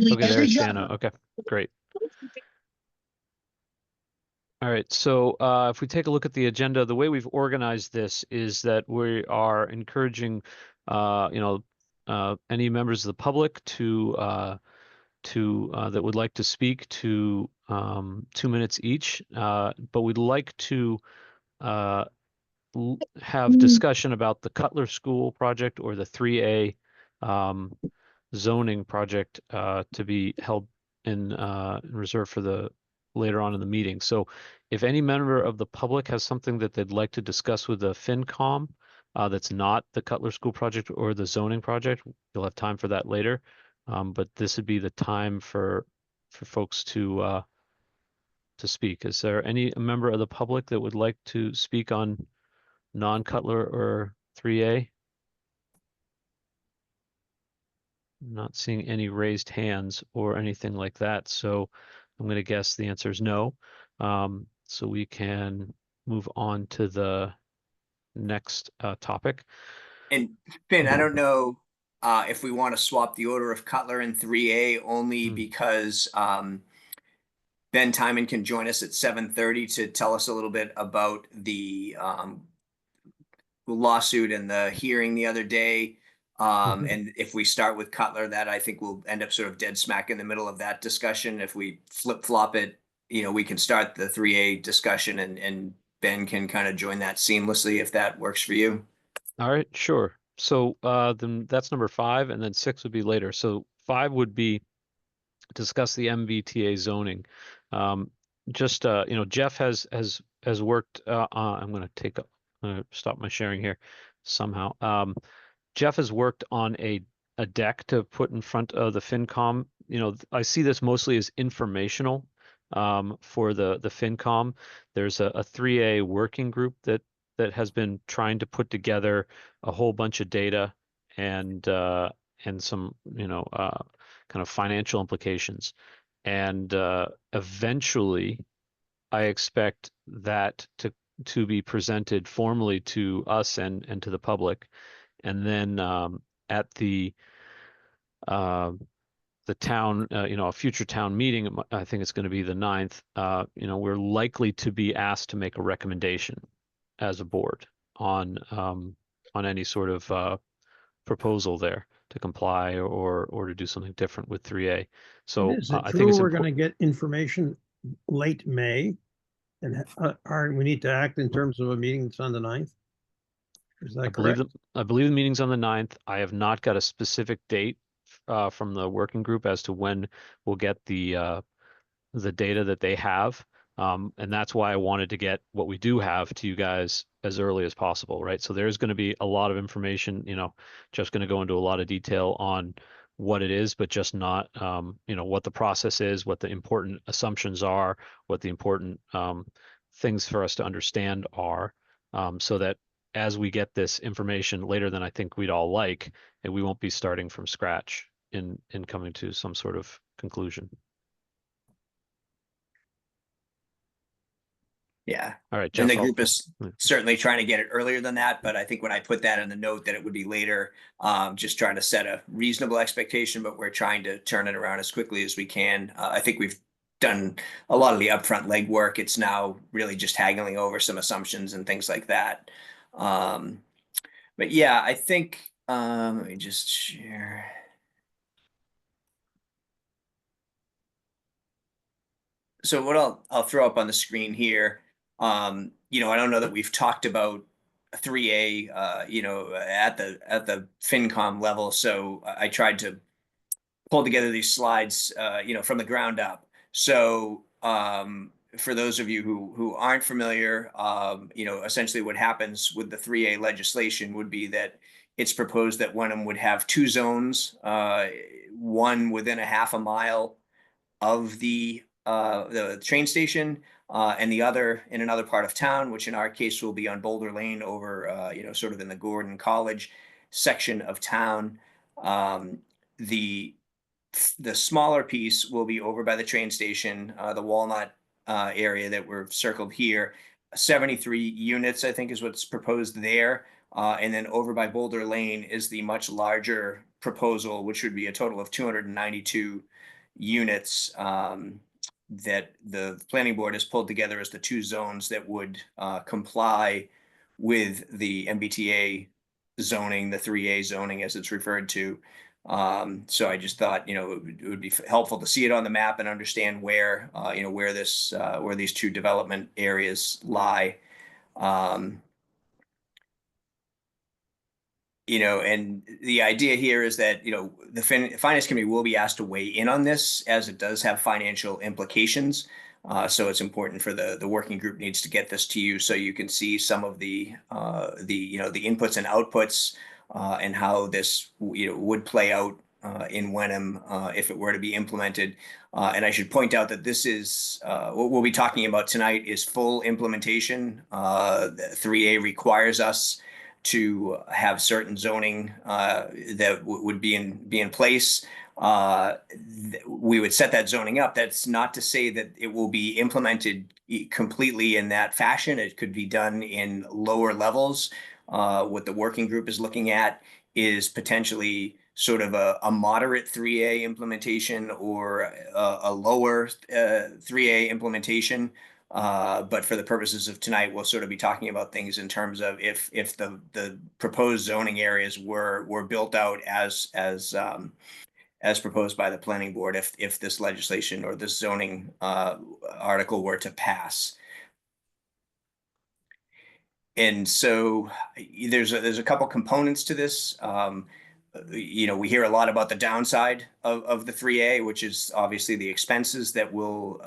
Okay, there's Shanna. Okay, great. All right, so if we take a look at the agenda, the way we've organized this is that we are encouraging, any members of the public to that would like to speak to 2 minutes each, but we'd like to uh, have discussion about the Cutler School project or the 3A um, zoning project to be held in reserve for the later on in the meeting. So if any member of the public has something that they'd like to discuss with the FinCom that's not the Cutler School project or the zoning project, you'll have time for that later. But this would be the time for folks to speak. Is there any member of the public that would like to speak on non-Cutler or 3A? Not seeing any raised hands or anything like that, so I'm going to guess the answer is no. So we can move on to the next topic. And Finn, I don't know if we want to swap the order of Cutler and 3A only Hmm. because Ben Timon can join us at 7:30 to tell us a little bit about the lawsuit and the hearing the other day. Mhm. And if we start with Cutler, that I think we'll end up sort of dead smack in the middle of that discussion. If we flip flop it, we can start the 3A discussion and Ben can kind of join that seamlessly if that works for you. All right, sure. So then that's number 5, and then 6 would be later. So 5 would be discuss the MBTA zoning. Um, just Jeff has worked. I'm going to stop my sharing here somehow. Jeff has worked on a deck to put in front of the FinCom. I see this mostly as informational for the FinCom. There's a 3A working group that has been trying to put together a whole bunch of data and some kind of financial implications. And eventually, I expect that to be presented formally to us and to the public. And then at uh, the town, a future town meeting, I think it's going to be the 9th. We're likely to be asked to make a recommendation as a board on any sort of proposal there to comply or to do something different with 3A. And So is it I think true it's we're going to important. get information late May? And we need to act in terms of a meeting that's on the 9th? Is I that believe correct? the I believe the meeting's on the 9th. I have not got a specific date from the working group as to when we'll get the data that they have. And that's why I wanted to get what we do have to you guys as early as possible, right? So there's going to be a lot of information, just going to go into a lot of detail on what it is, but just not, what the process is, what the important assumptions are, what the important things for us to understand are, so that as we get this information later than I think we'd all like, and we won't be starting from scratch in coming to some sort of conclusion. Yeah. All right, And the Jeff, group is hmm. certainly trying to get it earlier than that, but I think when I put that in the note that it would be later, just trying to set a reasonable expectation, but we're trying to turn it around as quickly as we can. I think we've done a lot of the upfront legwork. It's now really just haggling over some assumptions and things like that. Um, but yeah, I think let me just share. So what I'll throw up on the screen here, I don't know that we've talked about 3A, at the FinCom level. So I tried to pull together these slides, from the ground up. So for those of you who aren't familiar, essentially what happens with the 3A legislation would be that it's proposed that Wenham would have two zones, one within a half a mile of the train station, and the other in another part of town, which in our case will be on Boulder Lane over, sort of in the Gordon College section of town. Um, the the smaller piece will be over by the train station, the Walnut area that we're circled here. 73 units, I think, is what's proposed there. And then over by Boulder Lane is the much larger proposal, which would be a total of 292 units that the planning board has pulled together as the 2 zones that would comply with the MBTA zoning, the 3A zoning as it's referred to. So I just thought, it would be helpful to see it on the map and understand where, where these 2 development areas lie. And the idea here is that, the Finance Committee will be asked to weigh in on this as it does have financial implications. So it's important for the working group needs to get this to you so you can see some of the inputs and outputs and how this, would play out in Wenham if it were to be implemented. And I should point out that this is what we'll be talking about tonight is full implementation. 3A requires us to have certain zoning that would be in place. We would set that zoning up. That's not to say that it will be implemented completely in that fashion. It could be done in lower levels. What the working group is looking at is potentially sort of a moderate 3A implementation or a lower 3A implementation. But for the purposes of tonight, we'll sort of be talking about things in terms of if the proposed zoning areas were built out as proposed by the planning board, if this legislation or this zoning article were to pass. And so there's a couple components to this. We hear a lot about the downside of the 3A, which is obviously the expenses that will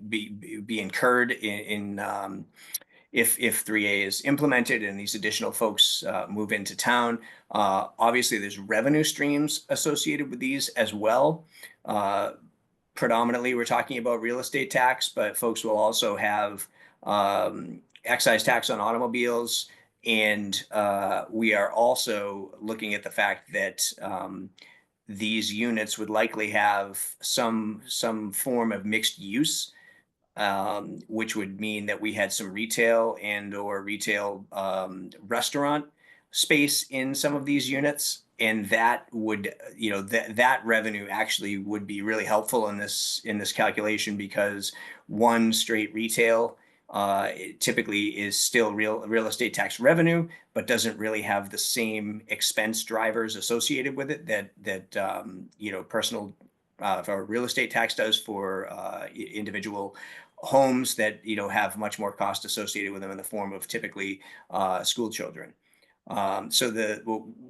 be incurred if 3A is implemented and these additional folks move into town. Obviously, there's revenue streams associated with these as well. Predominantly, we're talking about real estate tax, but folks will also have excise tax on automobiles. And we are also looking at the fact that these units would likely have some form of mixed use, which would mean that we had some retail and or retail restaurant space in some of these units. And that would, that revenue actually would be really helpful in this calculation because one straight retail it typically is still real estate tax revenue, but doesn't really have the same expense drivers associated with it that personal or real estate tax does for individual homes that have much more cost associated with them in the form of typically school children. So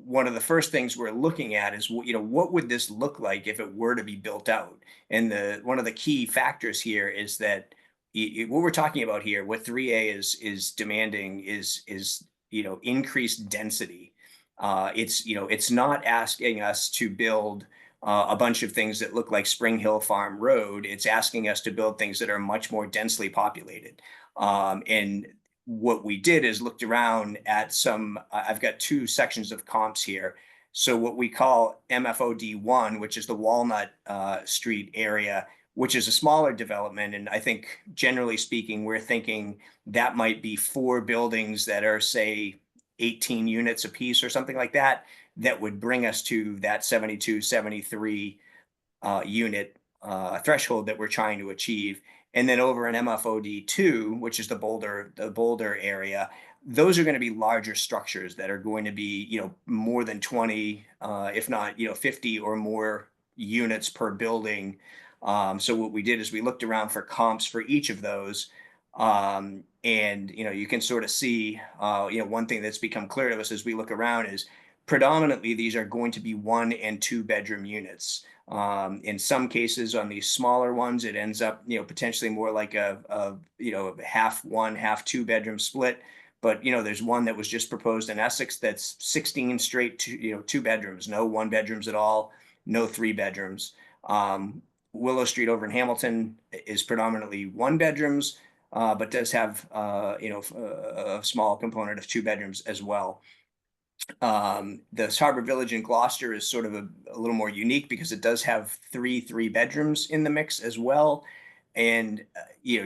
one of the first things we're looking at is what would this look like if it were to be built out? And one of the key factors here is that what we're talking about here, what 3A is demanding is increased density. It's not asking us to build a bunch of things that look like Spring Hill Farm Road. It's asking us to build things that are much more densely populated. And what we did is looked around at I've got 2 sections of comps here. So what we call MFOD1, which is the Walnut Street area, which is a smaller development. And I think generally speaking, we're thinking that might be 4 buildings that are, say, 18 units a piece or something like that, that would bring us to that 72, 73 unit threshold that we're trying to achieve. And then over in MFOD2, which is the Boulder area, those are going to be larger structures that are going to be, more than 20, if not, 50 or more units per building. So what we did is we looked around for comps for each of those. And, you can sort of see, one thing that's become clear to us as we look around is predominantly these are going to be 1 and 2 bedroom units. In some cases on these smaller ones, it ends up, potentially more like a half 1, half 2 bedroom split. But, there's one that was just proposed in Essex that's 16 straight 2 bedrooms, no 1 bedrooms at all, no 3 bedrooms. Willow Street over in Hamilton is predominantly 1 bedrooms, but does have, a small component of 2 bedrooms as well. The Harbor Village in Gloucester is sort of a little more unique because it does have 3 bedrooms in the mix as well. And,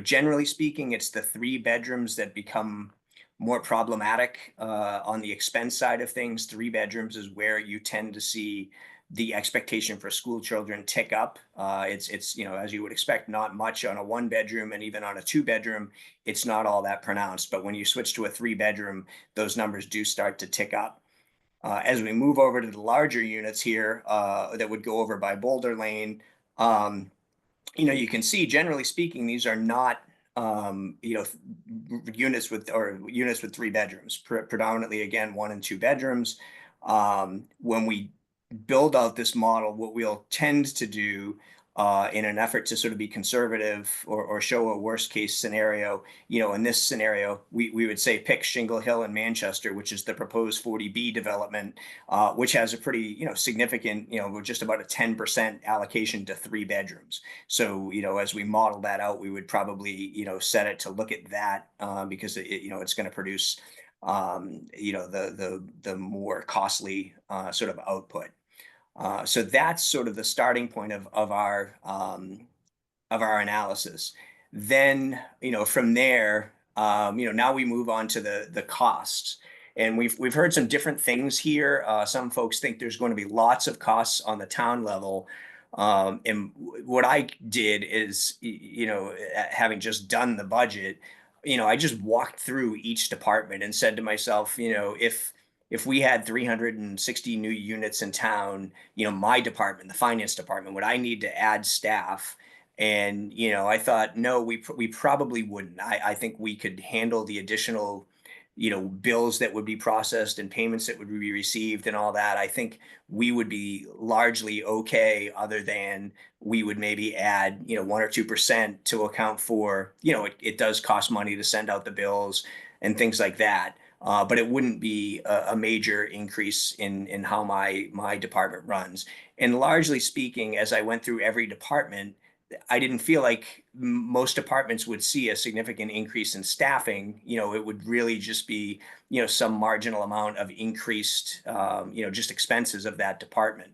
generally speaking, it's the 3 bedrooms that become more problematic on the expense side of things. 3 bedrooms is where you tend to see the expectation for school children tick up. It's as you would expect, not much on a 1 bedroom, and even on a 2 bedroom, it's not all that pronounced. But when you switch to a 3 bedroom, those numbers do start to tick up. As we move over to the larger units here, that would go over by Boulder Lane, um, you can see, generally speaking, these are not, units with 3 bedrooms, predominantly, again, 1 and 2 bedrooms. When we build out this model, what we'll tend to do, in an effort to sort of be conservative, or show a worst case scenario, in this scenario, we would say pick Shingle Hill and Manchester, which is the proposed 40B development, which has a pretty, significant, just about a 10% allocation to 3 bedrooms. So, as we model that out, we would probably, set it to look at that, because it's going to produce, the more costly, sort of output. So that's sort of the starting point of our analysis. Then, from there, now we move on to the costs. And we've heard some different things here. Some folks think there's going to be lots of costs on the town level. And what I did is, having just done the budget, I just walked through each department and said to myself, if we had 360 new units in town, my department, the finance department, would I need to add staff? And I thought, no, we probably wouldn't. I think we could handle the additional, bills that would be processed and payments that would be received and all that. I think we would be largely okay, other than we would maybe add, 1 or 2% to account for, it does cost money to send out the bills and things like that. But it wouldn't be a major increase in how my department runs. And largely speaking, as I went through every department, I didn't feel like most departments would see a significant increase in staffing. It would really just be, some marginal amount of increased, just expenses of that department.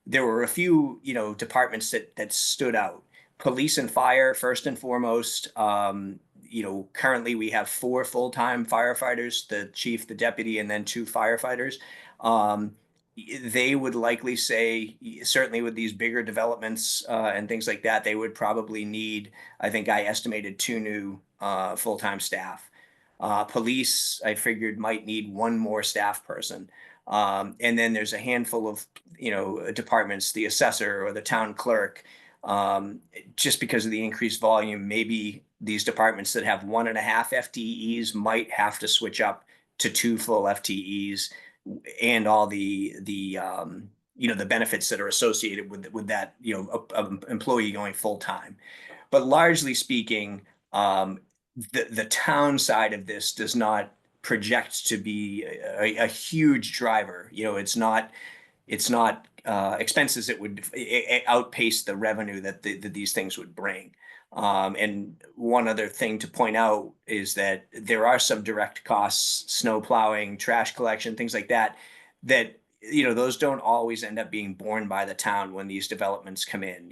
There were a few, departments that stood out. Police and fire, first and foremost. Currently we have 4 full-time firefighters, the chief, the deputy, and then 2 firefighters. Um, they would likely say, certainly with these bigger developments, and things like that, they would probably need, I think I estimated, 2 new full-time staff. Police, I figured, might need 1 more staff person. And then there's a handful of, departments, the assessor or the town clerk, just because of the increased volume. Maybe these departments that have 1.5 FTEs might have to switch up to 2 full FTEs, and all the benefits that are associated with that, employee going full time. But largely speaking, the town side of this does not project to be a huge driver. It's not expenses that would outpace the revenue that these things would bring. And one other thing to point out is that there are some direct costs, snow plowing, trash collection, things like that, those don't always end up being borne by the town when these developments come in.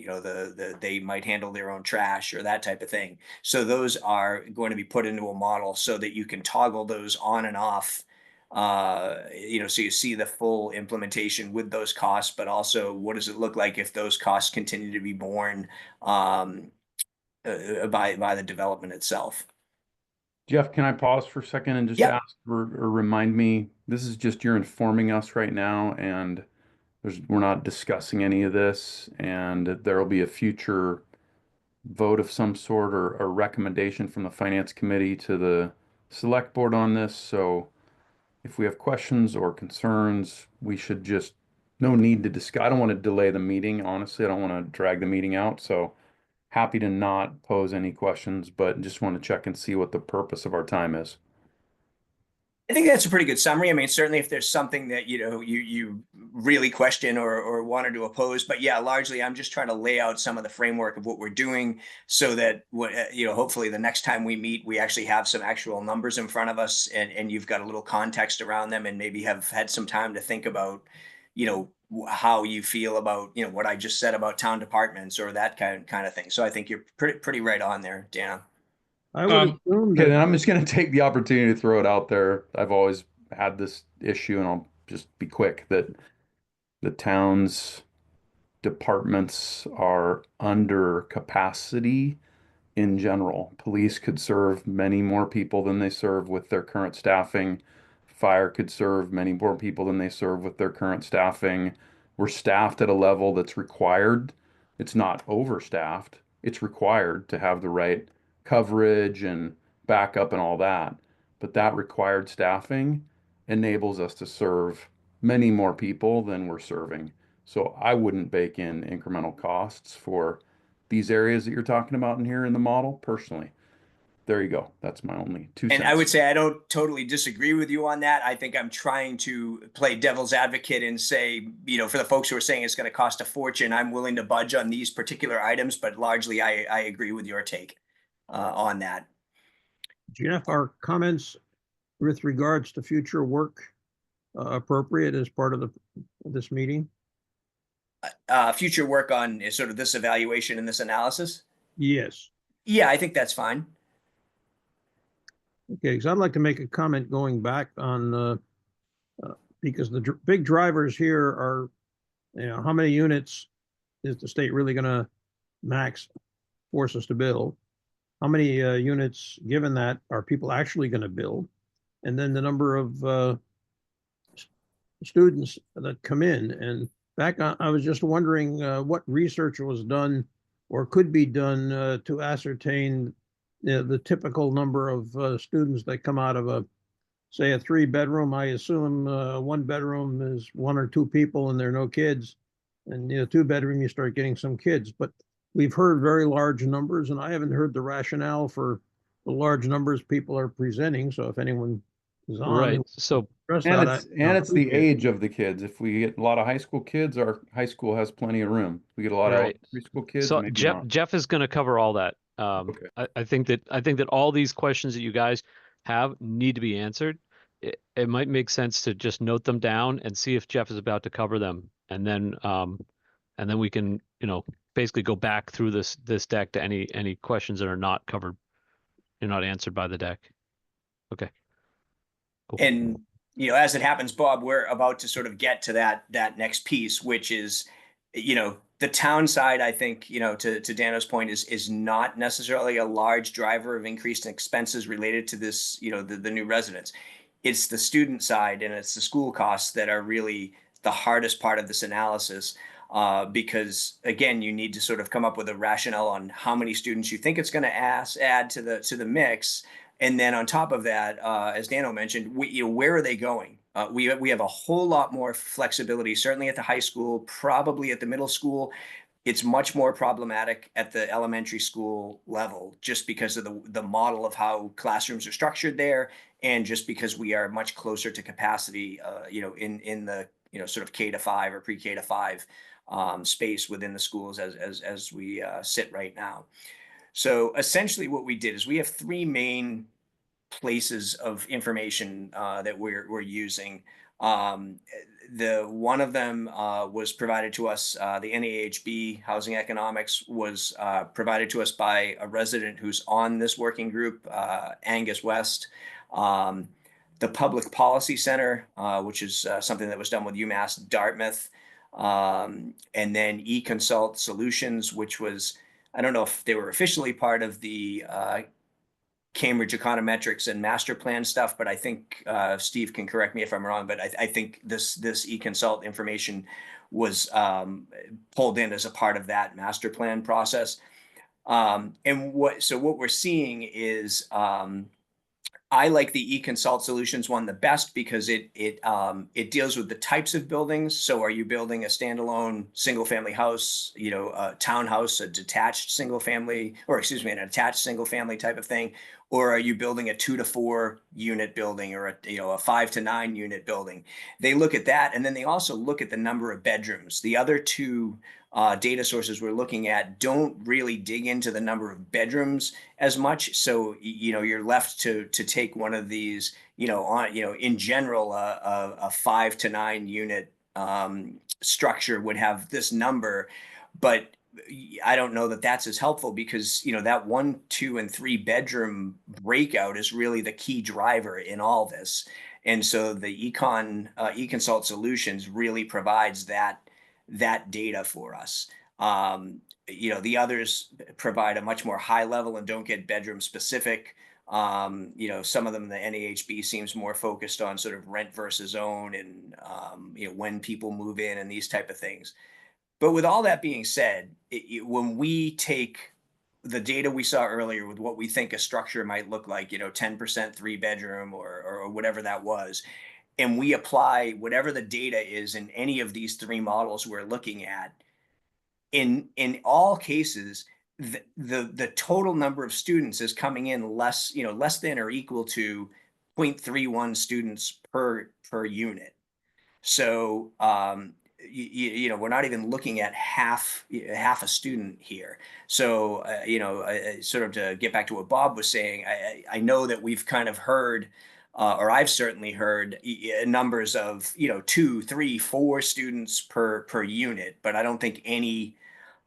They might handle their own trash or that type of thing. So those are going to be put into a model so that you can toggle those on and off, so you see the full implementation with those costs, but also what does it look like if those costs continue to be borne, by the development itself. Jeff, can I pause for a second and just Yep. ask or remind me, this is just you're informing us right now, and we're not discussing any of this, and there will be a future vote of some sort, or a recommendation from the finance committee to the select board on this. So if we have questions or concerns, we should just, no need to discuss. I don't want to delay the meeting, honestly. I don't want to drag the meeting out. So happy to not pose any questions, but just want to check and see what the purpose of our time is. I think that's a pretty good summary. I mean, certainly if there's something that, you really question or wanted to oppose, but yeah, largely I'm just trying to lay out some of the framework of what we're doing, so that hopefully the next time we meet, we actually have some actual numbers in front of us, and you've got a little context around them, and maybe have had some time to think about, how you feel about, what I just said about town departments or that kind of thing. So I think you're pretty right on there, Dana. I would assume Okay, then that, I'm just going to take the opportunity to throw it out there. I've always had this issue, and I'll just be quick, that the town's departments are under capacity in general. Police could serve many more people than they serve with their current staffing. Fire could serve many more people than they serve with their current staffing. We're staffed at a level that's required. It's not overstaffed. It's required to have the right coverage and backup and all that. But that required staffing enables us to serve many more people than we're serving. So I wouldn't bake in incremental costs for these areas that you're talking about in here in the model personally. There you go. That's my only 2 cents. And I would say I don't totally disagree with you on that. I think I'm trying to play devil's advocate and say, for the folks who are saying it's going to cost a fortune, I'm willing to budge on these particular items, but largely I agree with your take on that. Jeff, are comments with regards to future work appropriate as part of this meeting? Future work on sort of this evaluation and this analysis? Yes. Yeah, I think that's fine. Okay, because I'd like to make a comment going back on because the big drivers here are, how many units is the state really going to max force us to build? How many units, given that, are people actually going to build? And then the number of students that come in. And I was just wondering what research was done or could be done to ascertain the typical number of students that come out of say a 3-bedroom. I assume 1 bedroom is 1 or 2 people and there are no kids. And 2-bedroom, you start getting some kids. But we've heard very large numbers, and I haven't heard the rationale for the large numbers people are presenting. So if anyone is on, Right. So And it's the age of the kids. If we get a lot of high school kids, our high school has plenty of room. We get a lot of right. elementary school kids, So maybe Jeff not. Jeff is going to cover all that. Okay. I think that all these questions that you guys have need to be answered. It might make sense to just note them down and see if Jeff is about to cover them, and then we can basically go back through this deck to any questions that are not covered, not answered by the deck. Okay. Cool. And as it happens, Bob, we're about to sort of get to that next piece, which is, the town side. I think, to Dano's point, is not necessarily a large driver of increased expenses related to this, the new residents. It's the student side and it's the school costs that are really the hardest part of this analysis. Because again, you need to sort of come up with a rationale on how many students you think it's going to add to the mix. And then on top of that, as Dano mentioned, where are they going? We have a whole lot more flexibility, certainly at the high school, probably at the middle school. It's much more problematic at the elementary school level, just because of the model of how classrooms are structured there, and just because we are much closer to capacity, in the sort of K-5 or pre-K to 5 space within the schools as we sit right now. So essentially what we did is we have 3 main places of information that we're using. The one of them was provided to us, the NAHB Housing Economics was provided to us by a resident who's on this working group, Angus West. The Public Policy Center, which is something that was done with UMass Dartmouth. And then eConsult Solutions, which was, I don't know if they were officially part of the Cambridge econometrics and master plan stuff, but I think Steve can correct me if I'm wrong, but I think this eConsult information was pulled in as a part of that master plan process. And what we're seeing is I like the eConsult Solutions one the best because it deals with the types of buildings. So are you building a standalone single family house, a townhouse, a detached single family, or excuse me, an attached single family type of thing? Or are you building a 2 to 4 unit building or a 5 to 9 unit building? They look at that, and then they also look at the number of bedrooms. The other 2 data sources we're looking at don't really dig into the number of bedrooms as much. So, you're left to take one of these, in general, a 5 to 9 unit structure would have this number, but I don't know that that's as helpful because, that 1, 2, and 3 bedroom breakout is really the key driver in all this. And so the eConsult Solutions really provides that data for us. The others provide a much more high level and don't get bedroom specific. Some of them, the NAHB seems more focused on sort of rent versus own and, when people move in and these type of things. But with all that being said, when we take the data we saw earlier with what we think a structure might look like, 10% 3 bedroom or whatever that was, and we apply whatever the data is in any of these three models we're looking at, in all cases, the total number of students is coming in less than or equal to 0.31 students per unit. So, we're not even looking at half a student here. So, sort of to get back to what Bob was saying, I know that we've kind of heard, or I've certainly heard numbers of 2, 3, 4 students per unit, but I don't think any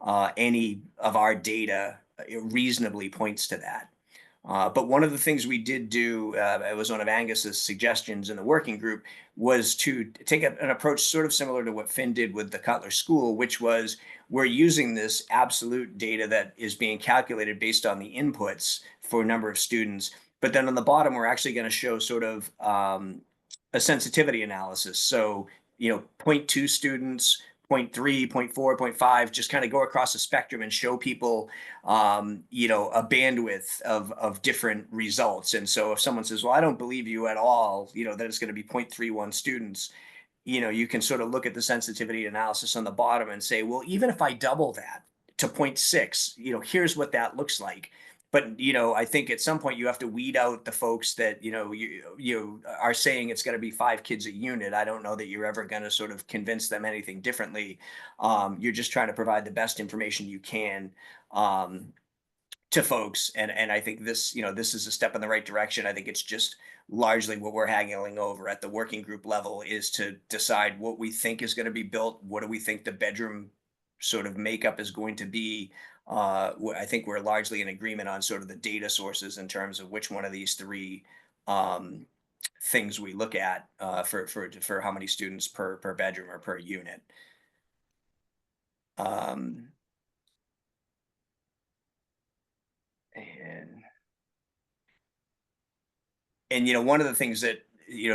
of our data reasonably points to that. But one of the things we did do, it was one of Angus's suggestions in the working group, was to take an approach sort of similar to what Finn did with the Cutler School, which was we're using this absolute data that is being calculated based on the inputs for a number of students. But then on the bottom, we're actually going to show sort of a sensitivity analysis. So, 0.2 students, 0.3, 0.4, 0.5, just kind of go across the spectrum and show people, a bandwidth of different results. And so if someone says, well, I don't believe you at all, that it's going to be 0.31 students, you can sort of look at the sensitivity analysis on the bottom and say, well, even if I double that to 0.6, here's what that looks like. But, I think at some point you have to weed out the folks that, you are saying it's going to be 5 kids a unit. I don't know that you're ever going to sort of convince them anything differently. You're just trying to provide the best information you can, to folks. And I think this is a step in the right direction. I think it's just largely what we're haggling over at the working group level is to decide what we think is going to be built. What do we think the bedroom sort of makeup is going to be? I think we're largely in agreement on sort of the data sources in terms of which one of these three um, things we look at for how many students per bedroom or per unit. Um, and one of the things that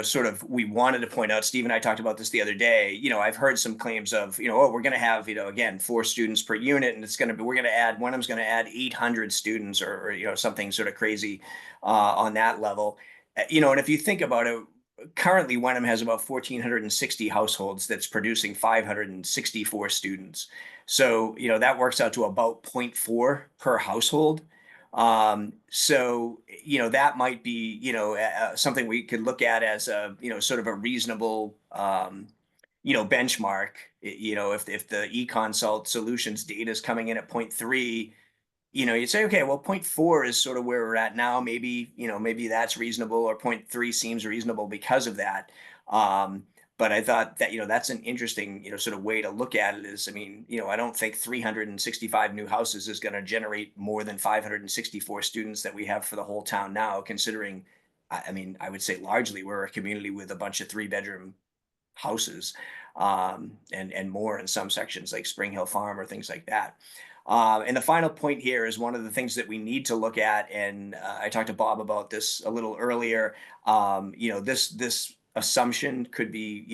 sort of we wanted to point out, Steve and I talked about this the other day. I've heard some claims of oh, we're going to have again 4 students per unit, and we're going to add Wenham's going to add 800 students or something sort of crazy on that level. And if you think about it, currently Wenham has about 1,460 households that's producing 564 students. So that works out to about 0.4 per household. So, that might be, something we could look at as a, sort of a reasonable, benchmark. If the eConsult solutions data is coming in at 0.3, you'd say, okay, well, 0.4 is sort of where we're at now. Maybe, maybe that's reasonable, or 0.3 seems reasonable because of that. But I thought that, that's an interesting, sort of way to look at it is, I don't think 365 new houses is going to generate more than 564 students that we have for the whole town now, considering, I would say largely we're a community with a bunch of 3-bedroom houses, and more in some sections like Spring Hill Farm or things like that. And the final point here is one of the things that we need to look at, and I talked to Bob about this a little earlier. This assumption could be,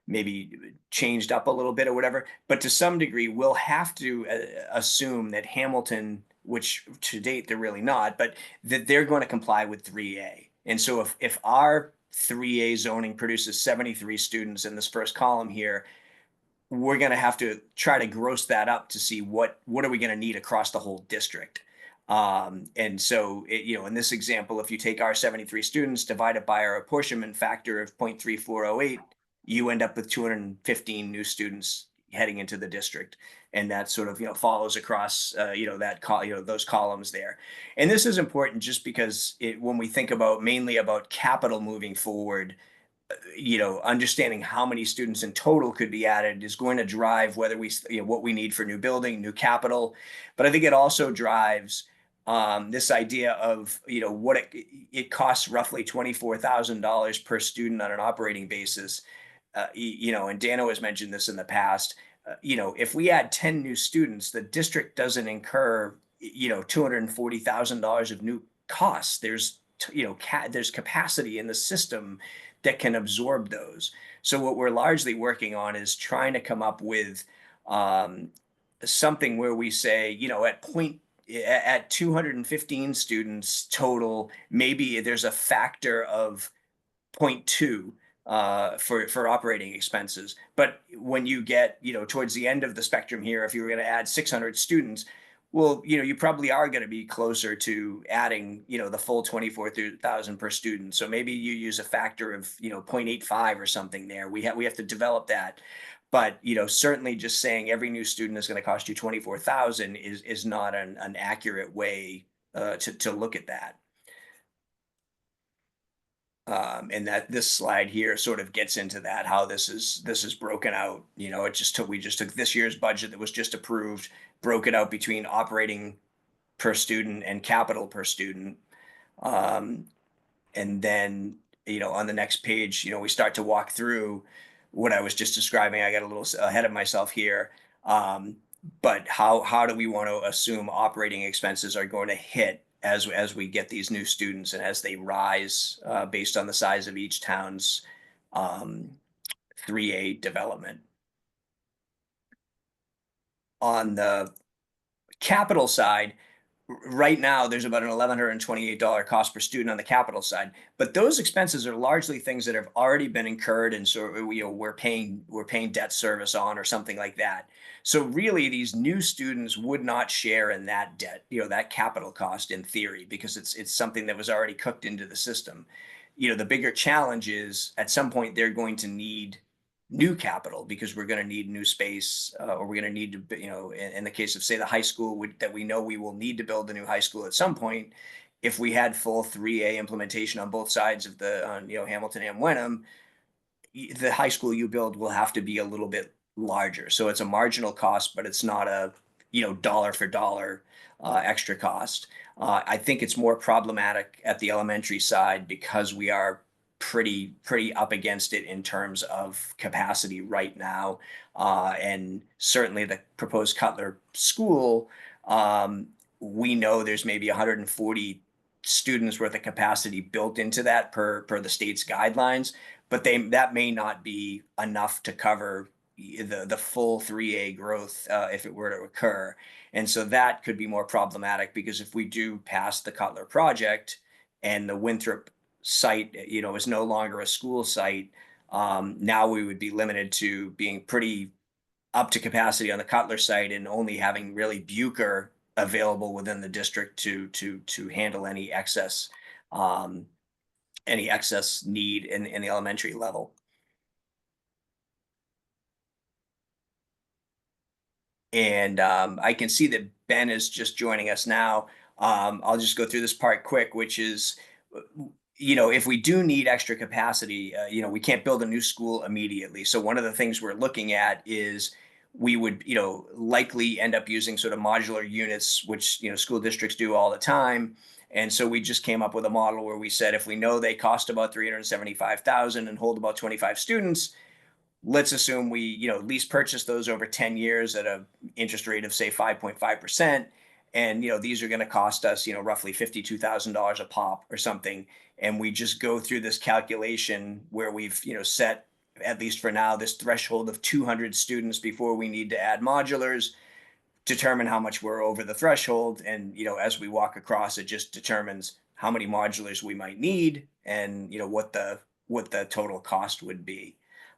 maybe changed up a little bit or whatever, but to some degree, we'll have to assume that Hamilton, which to date they're really not, but that they're going to comply with 3A. And so if our 3A zoning produces 73 students in this first column here, we're going to have to try to gross that up to see what are we going to need across the whole district. And so, in this example, if you take our 73 students, divide it by our apportionment factor of 0.3408, you end up with 215 new students heading into the district. And that sort of, follows across, those columns there. And this is important just because when we think mainly about capital moving forward, understanding how many students in total could be added is going to drive whether what we need for new building, new capital. But I think it also drives this idea of, what it costs roughly $24,000 per student on an operating basis. you know, and Dano has mentioned this in the past, you know, if we add 10 new students, the district doesn't incur, you know, $240,000 of new costs. There's, you know, there's capacity in the system that can absorb those. So what we're largely working on is trying to come up with um, something where we say, you know, at 215 students total, maybe there's a factor of point 0.2 for operating expenses. But when you get, you know, towards the end of the spectrum here, if you were going to add 600 students, well, you know, you probably are going to be closer to adding, you know, the full 24,000 per student. So maybe you use a factor of, you know, 0.85 or something there. We have to develop that. But, you know, certainly just saying every new student is going to cost you 24,000 is not an accurate way to look at that. And that this slide here sort of gets into that, how this is broken out. You know, we just took this year's budget that was just approved, broke it out between operating per student and capital per student. Um, and then, you know, on the next page, you know, we start to walk through what I was just describing. I got a little ahead of myself here. Um, but how do we want to assume operating expenses are going to hit as we get these new students and as they rise based on the size of each town's um, 3A development? On the capital side, right now there's about an $1,128 cost per student on the capital side, but those expenses are largely things that have already been incurred, and so you know we're paying debt service on or something like that. So really, these new students would not share in that debt, you know, that capital cost in theory, because it's something that was already cooked into the system. You know, the bigger challenge is at some point they're going to need new capital because we're going to need new space, or we're going to need to, you know, in the case of say the high school that we know we will need to build a new high school at some point. If we had full 3A implementation on both sides of the, you know, Hamilton and Wenham, the high school you build will have to be a little bit larger. So it's a marginal cost, but it's not a, you know, dollar for dollar extra cost. I think it's more problematic at the elementary side because we are pretty up against it in terms of capacity right now. And certainly the proposed Cutler school, we know there's maybe 140 students worth of capacity built into that per the state's guidelines, but that may not be enough to cover the full 3A growth if it were to occur. And so that could be more problematic because if we do pass the Cutler project and the Winthrop site, you know, is no longer a school site, now we would be limited to being pretty up to capacity on the Cutler site and only having really Bucher available within the district to handle um, any excess need in the elementary level. And I can see that Ben is just joining us now. I'll just go through this part quick, which is, you know, if we do need extra capacity, you know, we can't build a new school immediately. So one of the things we're looking at is we would, you know, likely end up using sort of modular units, which, you know, school districts do all the time. And so we just came up with a model where we said, if we know they cost about 375,000 and hold about 25 students, let's assume we, you know, lease purchase those over 10 years at a interest rate of say 5.5%. And, you know, these are going to cost us, you know, roughly $52,000 a pop or something. And we just go through this calculation where we've, you know, set, at least for now, this threshold of 200 students before we need to add modulars, determine how much we're over the threshold. And, you know, as we walk across, it just determines how many modulars we might need and, you know, what the total cost would be.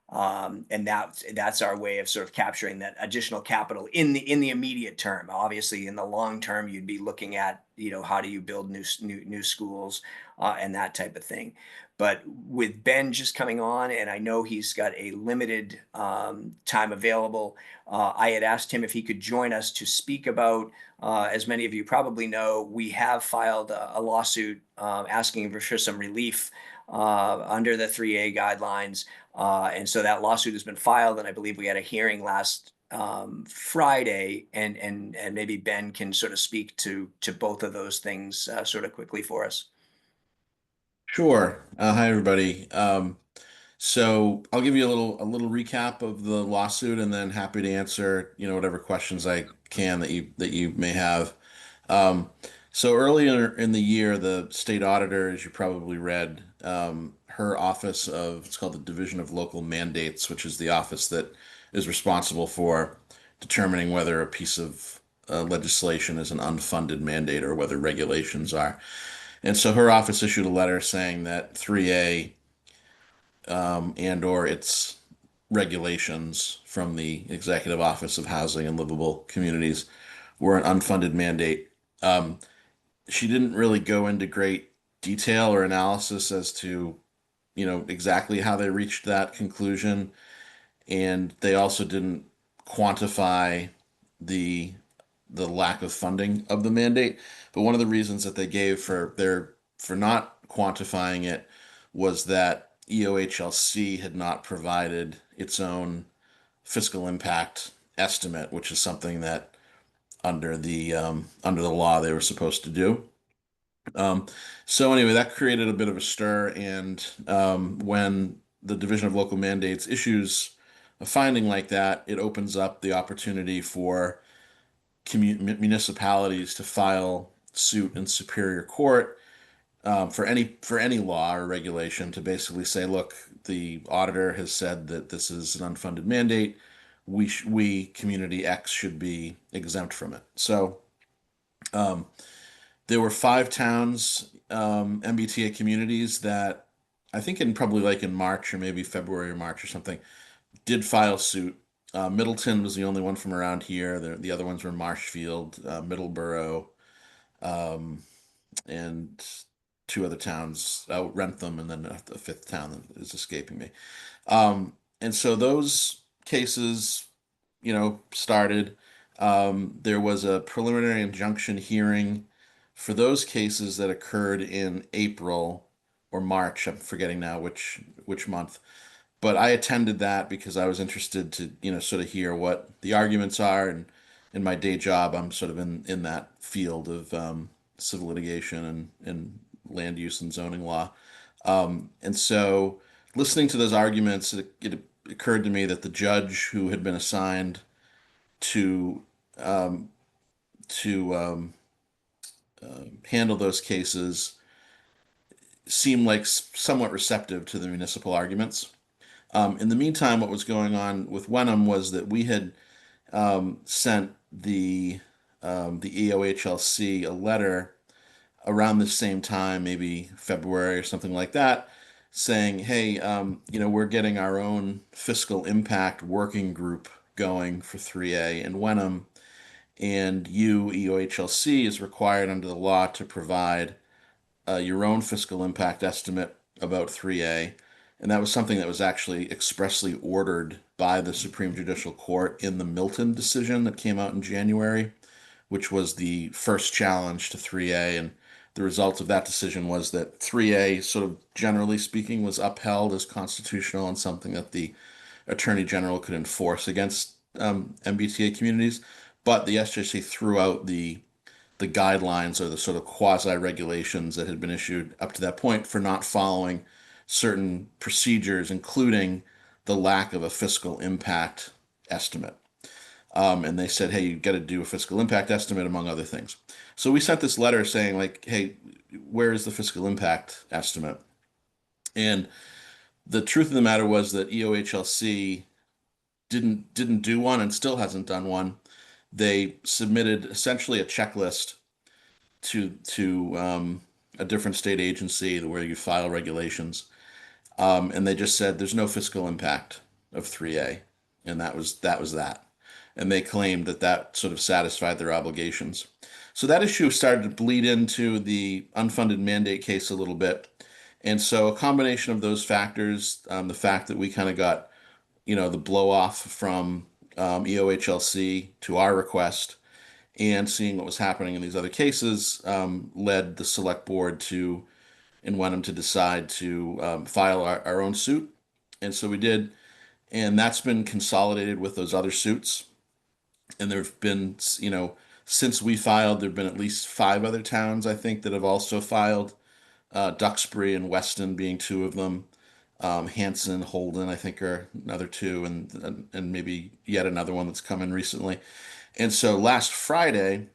And that's our way of sort of capturing that additional capital in the immediate term. Obviously, in the long term, you'd be looking at, you know, how do you build new schools and that type of thing. But with Ben just coming on, and I know he's got a limited time available, I had asked him if he could join us to speak about, as many of you probably know, we have filed a lawsuit asking for some relief under the 3A guidelines. And so that lawsuit has been filed, and I believe we had a hearing last Friday, and maybe Ben can sort of speak to both of those things sort of quickly for us. Sure. Hi, everybody. So I'll give you a little recap of the lawsuit, and then happy to answer, whatever questions I can that you may have. Um, so earlier in the year, the state auditor, as you probably read, her office of it's called the Division of Local Mandates, which is the office that is responsible for determining whether a piece of legislation is an unfunded mandate or whether regulations are. And so her office issued a letter saying that 3A and or its regulations from the Executive Office of Housing and Livable Communities were an unfunded mandate. Um, she didn't really go into great detail or analysis as to, exactly how they reached that conclusion, and they also didn't quantify the the lack of funding of the mandate. But one of the reasons that they gave for not quantifying it was that EOHLC had not provided its own fiscal impact estimate, which is something that under the law they were supposed to do. Um, so anyway, that created a bit of a stir, and when the Division of Local Mandates issues a finding like that, it opens up the opportunity for municipalities to file suit in Superior Court for any law or regulation to basically say, look, the auditor has said that this is an unfunded mandate. We community X should be exempt from it. So um, there were 5 towns, MBTA communities that I think in probably like in March or maybe February or March or something did file suit. Middleton was the only one from around here. The other ones were Marshfield, Middleborough, um, and 2 other towns, Rentham, and then a fifth town that is escaping me. And so those cases, started. There was a preliminary injunction hearing for those cases that occurred in April or March. I'm forgetting now which month. But I attended that because I was interested to, sort of hear what the arguments are. And in my day job, I'm sort of in that field of civil litigation and land use and zoning law. And so listening to those arguments, it occurred to me that the judge who had been assigned to um, to handle those cases seemed like somewhat receptive to the municipal arguments. In the meantime, what was going on with Wenham was that we had sent the EOHLC a letter around the same time, maybe February or something like that, saying, "Hey, we're getting our own fiscal impact working group going for 3A in Wenham, and you, EOHLC, is required under the law to provide your own fiscal impact estimate about 3A." And that was something that was actually expressly ordered by the Supreme Judicial Court in the Milton decision that came out in January, which was the first challenge to 3A. And the result of that decision was that 3A, sort of generally speaking, was upheld as constitutional and something that the Attorney General could enforce against MBTA communities. But the SJC threw out the guidelines or the sort of quasi regulations that had been issued up to that point for not following certain procedures, including the lack of a fiscal impact estimate. And they said, hey, you got to do a fiscal impact estimate, among other things. So we sent this letter saying, like, hey, where is the fiscal impact estimate? And the truth of the matter was that EOHLC didn't do one and still hasn't done one. They submitted essentially a checklist to a different state agency where you file regulations, and they just said there's no fiscal impact of 3A, and that was that. And they claimed that that sort of satisfied their obligations. So that issue started to bleed into the unfunded mandate case a little bit. And so a combination of those factors, the fact that we kind of got, the blow off from EOHLC to our request, and seeing what was happening in these other cases, led the select board to in Wenham to decide to file our own suit. And so we did, and that's been consolidated with those other suits. And there have been, since we filed, there have been at least 5 other towns, I think, that have also filed, Duxbury and Weston being 2 of them. Hanson, Holden, I think are another two, and maybe yet another one that's come in recently. And so last Friday,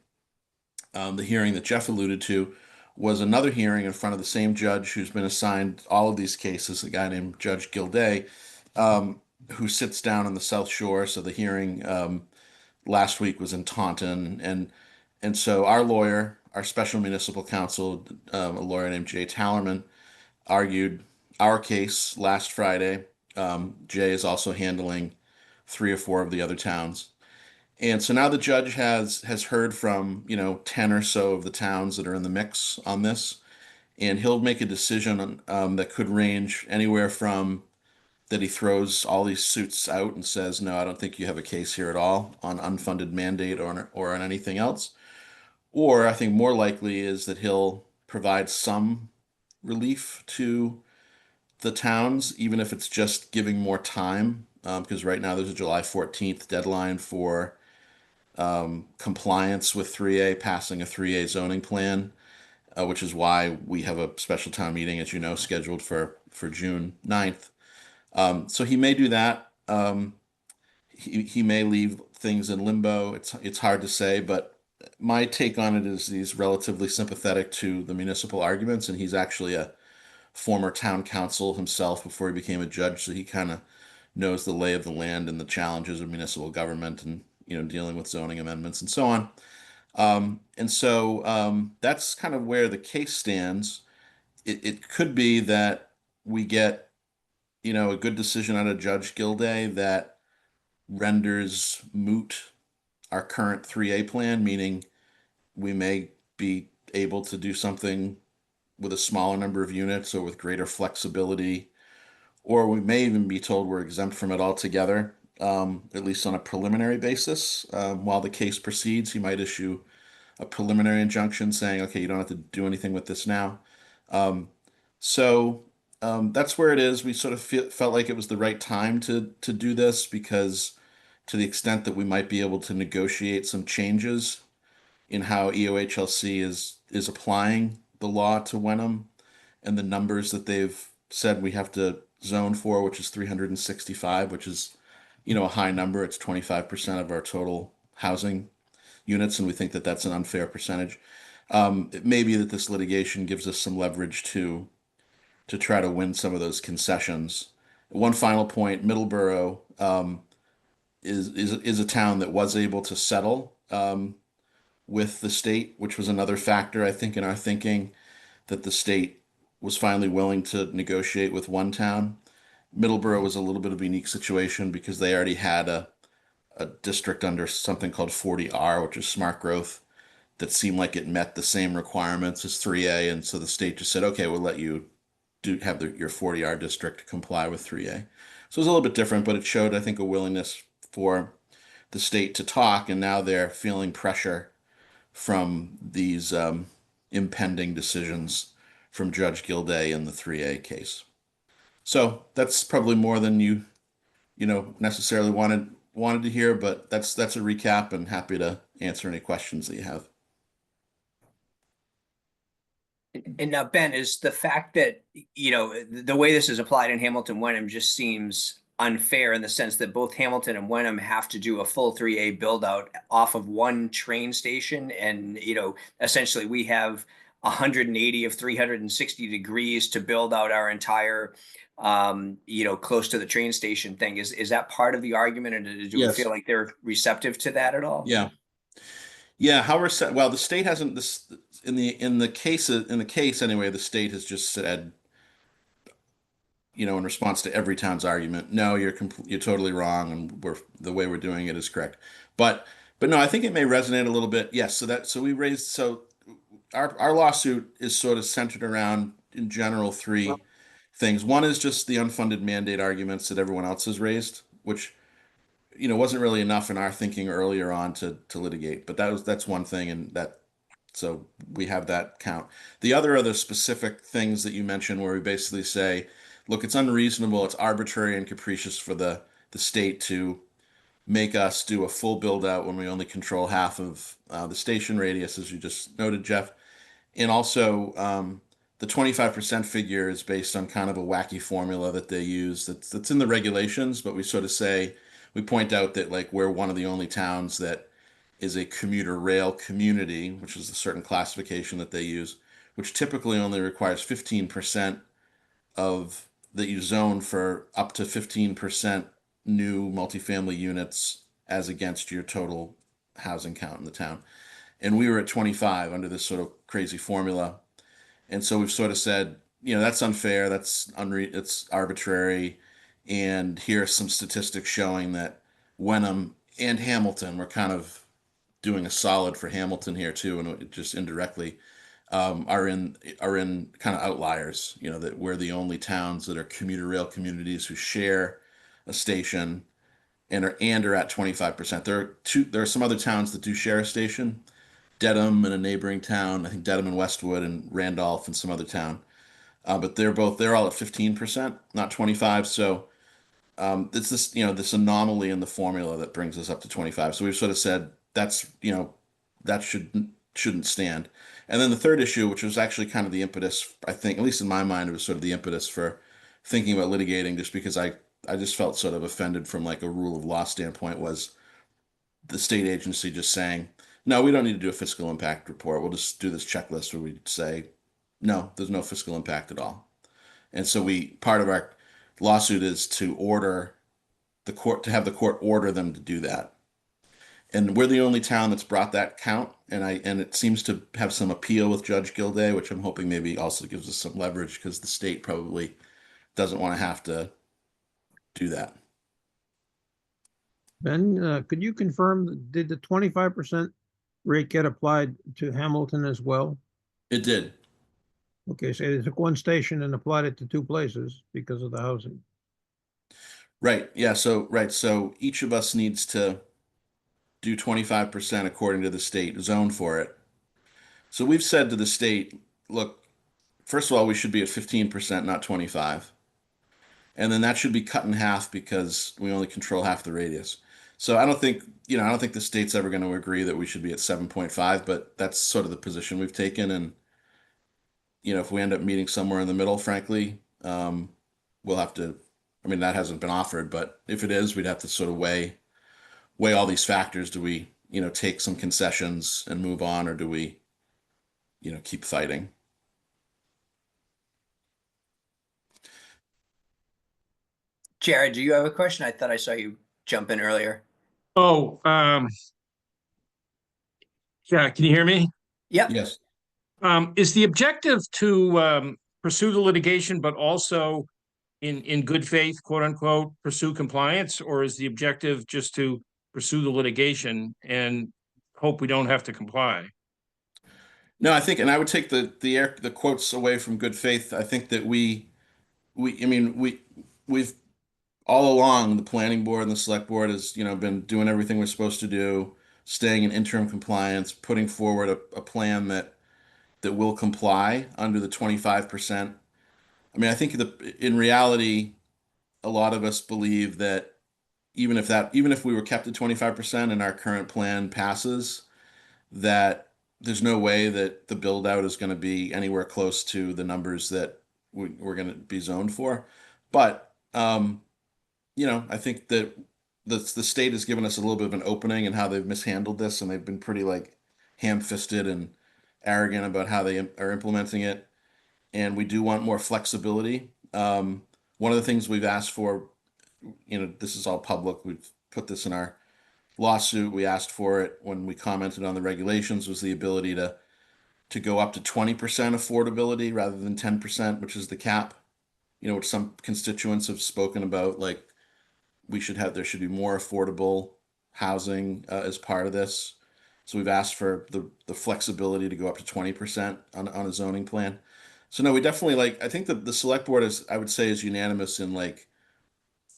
the hearing that Jeff alluded to was another hearing in front of the same judge who's been assigned all of these cases, a guy named Judge Gilday, who sits down on the South Shore. So the hearing last week was in Taunton, and so our lawyer, our special municipal counsel, a lawyer named Jay Tallerman, argued our case last Friday. Jay is also handling three or four of the other towns. And so now the judge has heard from, 10 or so of the towns that are in the mix on this, and he'll make a decision that could range anywhere from that he throws all these suits out and says, no, I don't think you have a case here at all on unfunded mandate or on anything else. Or I think more likely is that he'll provide some relief to the towns, even if it's just giving more time, because right now there's a July 14th deadline for compliance with 3A, passing a 3A zoning plan, which is why we have a special town meeting, as you know, scheduled for June 9th. So he may do that. He may leave things in limbo. It's hard to say, but my take on it is he's relatively sympathetic to the municipal arguments, and he's actually a former town council himself before he became a judge, so he kind of knows the lay of the land and the challenges of municipal government and dealing with zoning amendments and so on. That's kind of where the case stands. It could be that we get a good decision out of Judge Gilday that renders moot our current 3A plan, meaning we may be able to do something with a smaller number of units or with greater flexibility, or we may even be told we're exempt from it altogether, at least on a preliminary basis. While the case proceeds, he might issue a preliminary injunction saying, okay, you don't have to do anything with this now. Um, that's where it is. We sort of felt like it was the right time to do this because to the extent that we might be able to negotiate some changes in how EOHLC is applying the law to Wenham and the numbers that they've said we have to zone for, which is 365, which is, a high number. It's 25% of our total housing units, and we think that that's an unfair percentage. It may be that this litigation gives us some leverage to try to win some of those concessions. One final point: Middleborough is a town that was able to settle with the state, which was another factor I think in our thinking that the state was finally willing to negotiate with one town. Middleborough was a little bit of a unique situation because they already had a district under something called 40R, which is smart growth, that seemed like it met the same requirements as 3A, and so the state just said, okay, we'll let you have your 40R district comply with 3A. So it was a little bit different, but it showed, I think, a willingness for the state to talk, and now they're feeling pressure from these impending decisions from Judge Gilday in the 3A case. So that's probably more than you necessarily wanted to hear, but that's a recap, and happy to answer any questions that you have. And now, Ben, is the fact that, the way this is applied in Hamilton Wenham just seems unfair in the sense that both Hamilton and Wenham have to do a full 3A build out off of one train station. And, essentially we have 180 of 360 degrees to build out our entire, close to the train station thing. Is that part of the argument? And do we Yes. feel like they're receptive to that at all? Yeah. Yeah, how we're set. Well, the state hasn't this in the case anyway. The state has just said, in response to every town's argument, no, you're totally wrong, and the way we're doing it is correct. But no, I think it may resonate a little bit. Yes, so our lawsuit is sort of centered around in general three things. One is just the unfunded mandate arguments that everyone else has raised, which wasn't really enough in our thinking earlier on to litigate, but that's one thing, and so we have that count. The other are the specific things that you mentioned where we basically say, look, it's unreasonable, it's arbitrary and capricious for the state to make us do a full build out when we only control half of the station radius, as you just noted, Jeff. And also the 25% figure is based on kind of a wacky formula that they use that's in the regulations, but we sort of say, we point out that like we're one of the only towns that is a commuter rail community, which is a certain classification that they use, which typically only requires 15% of that you zone for up to 15% new multifamily units as against your total housing count in the town. And we were at 25 under this sort of crazy formula. And so we've sort of said, that's unfair, it's arbitrary. And here are some statistics showing that Wenham and Hamilton were kind of doing a solid for Hamilton here too, and just indirectly are in kind of outliers. That we're the only towns that are commuter rail communities who share a station and are at 25%. There are some other towns that do share a station, Dedham and a neighboring town, I think Dedham and Westwood and Randolph and some other town. But they're all at 15%, not 25. So it's this anomaly in the formula that brings us up to 25. So we've sort of said that shouldn't stand. And then the third issue, which was actually kind of the impetus, I think, at least in my mind, it was sort of the impetus for thinking about litigating, just because I just felt sort of offended from like a rule of law standpoint, was the state agency just saying, no, we don't need to do a fiscal impact report. We'll just do this checklist where we say, no, there's no fiscal impact at all. And so part of our lawsuit is to order to have the court order them to do that. And we're the only town that's brought that count, and it seems to have some appeal with Judge Gilday, which I'm hoping maybe also gives us some leverage, because the state probably doesn't want to have to do that. Ben, could you confirm, did the 25% rate get applied to Hamilton as well? It did. Okay, so they took one station and applied it to two places because of the housing. Right. Yeah. So each of us needs to do 25% according to the state zone for it. So we've said to the state, look, first of all, we should be at 15%, not 25. And then that should be cut in half because we only control half the radius. So I don't think the state's ever going to agree that we should be at 7.5, but that's sort of the position we've taken. And, if we end up meeting somewhere in the middle, frankly, we'll have to, that hasn't been offered, but if it is, we'd have to sort of weigh all these factors. Do we, take some concessions and move on, or do we, keep fighting? Jared, do you have a question? I thought I saw you jump in earlier. Oh, yeah, can you hear me? Yep. Yes. Is the objective to pursue the litigation, but also in good faith, quote unquote, pursue compliance, or is the objective just to pursue the litigation and hope we don't have to comply? No, I think, and I would take the quotes away from good faith. I think that we've all along, the planning board and the select board has, been doing everything we're supposed to do, staying in interim compliance, putting forward a plan that will comply under the 25%. I think in reality, a lot of us believe that even if we were kept at 25% and our current plan passes, that there's no way that the build out is going to be anywhere close to the numbers that we're going to be zoned for. But I think that the state has given us a little bit of an opening in how they've mishandled this, and they've been pretty like ham-fisted and arrogant about how they are implementing it. And we do want more flexibility. One of the things we've asked for, this is all public, we've put this in our lawsuit, we asked for it when we commented on the regulations, was the ability to go up to 20% affordability rather than 10%, which is the cap, which some constituents have spoken about, like there should be more affordable housing as part of this. So we've asked for the flexibility to go up to 20% on a zoning plan. So no, we definitely I think that the select board I would say is unanimous in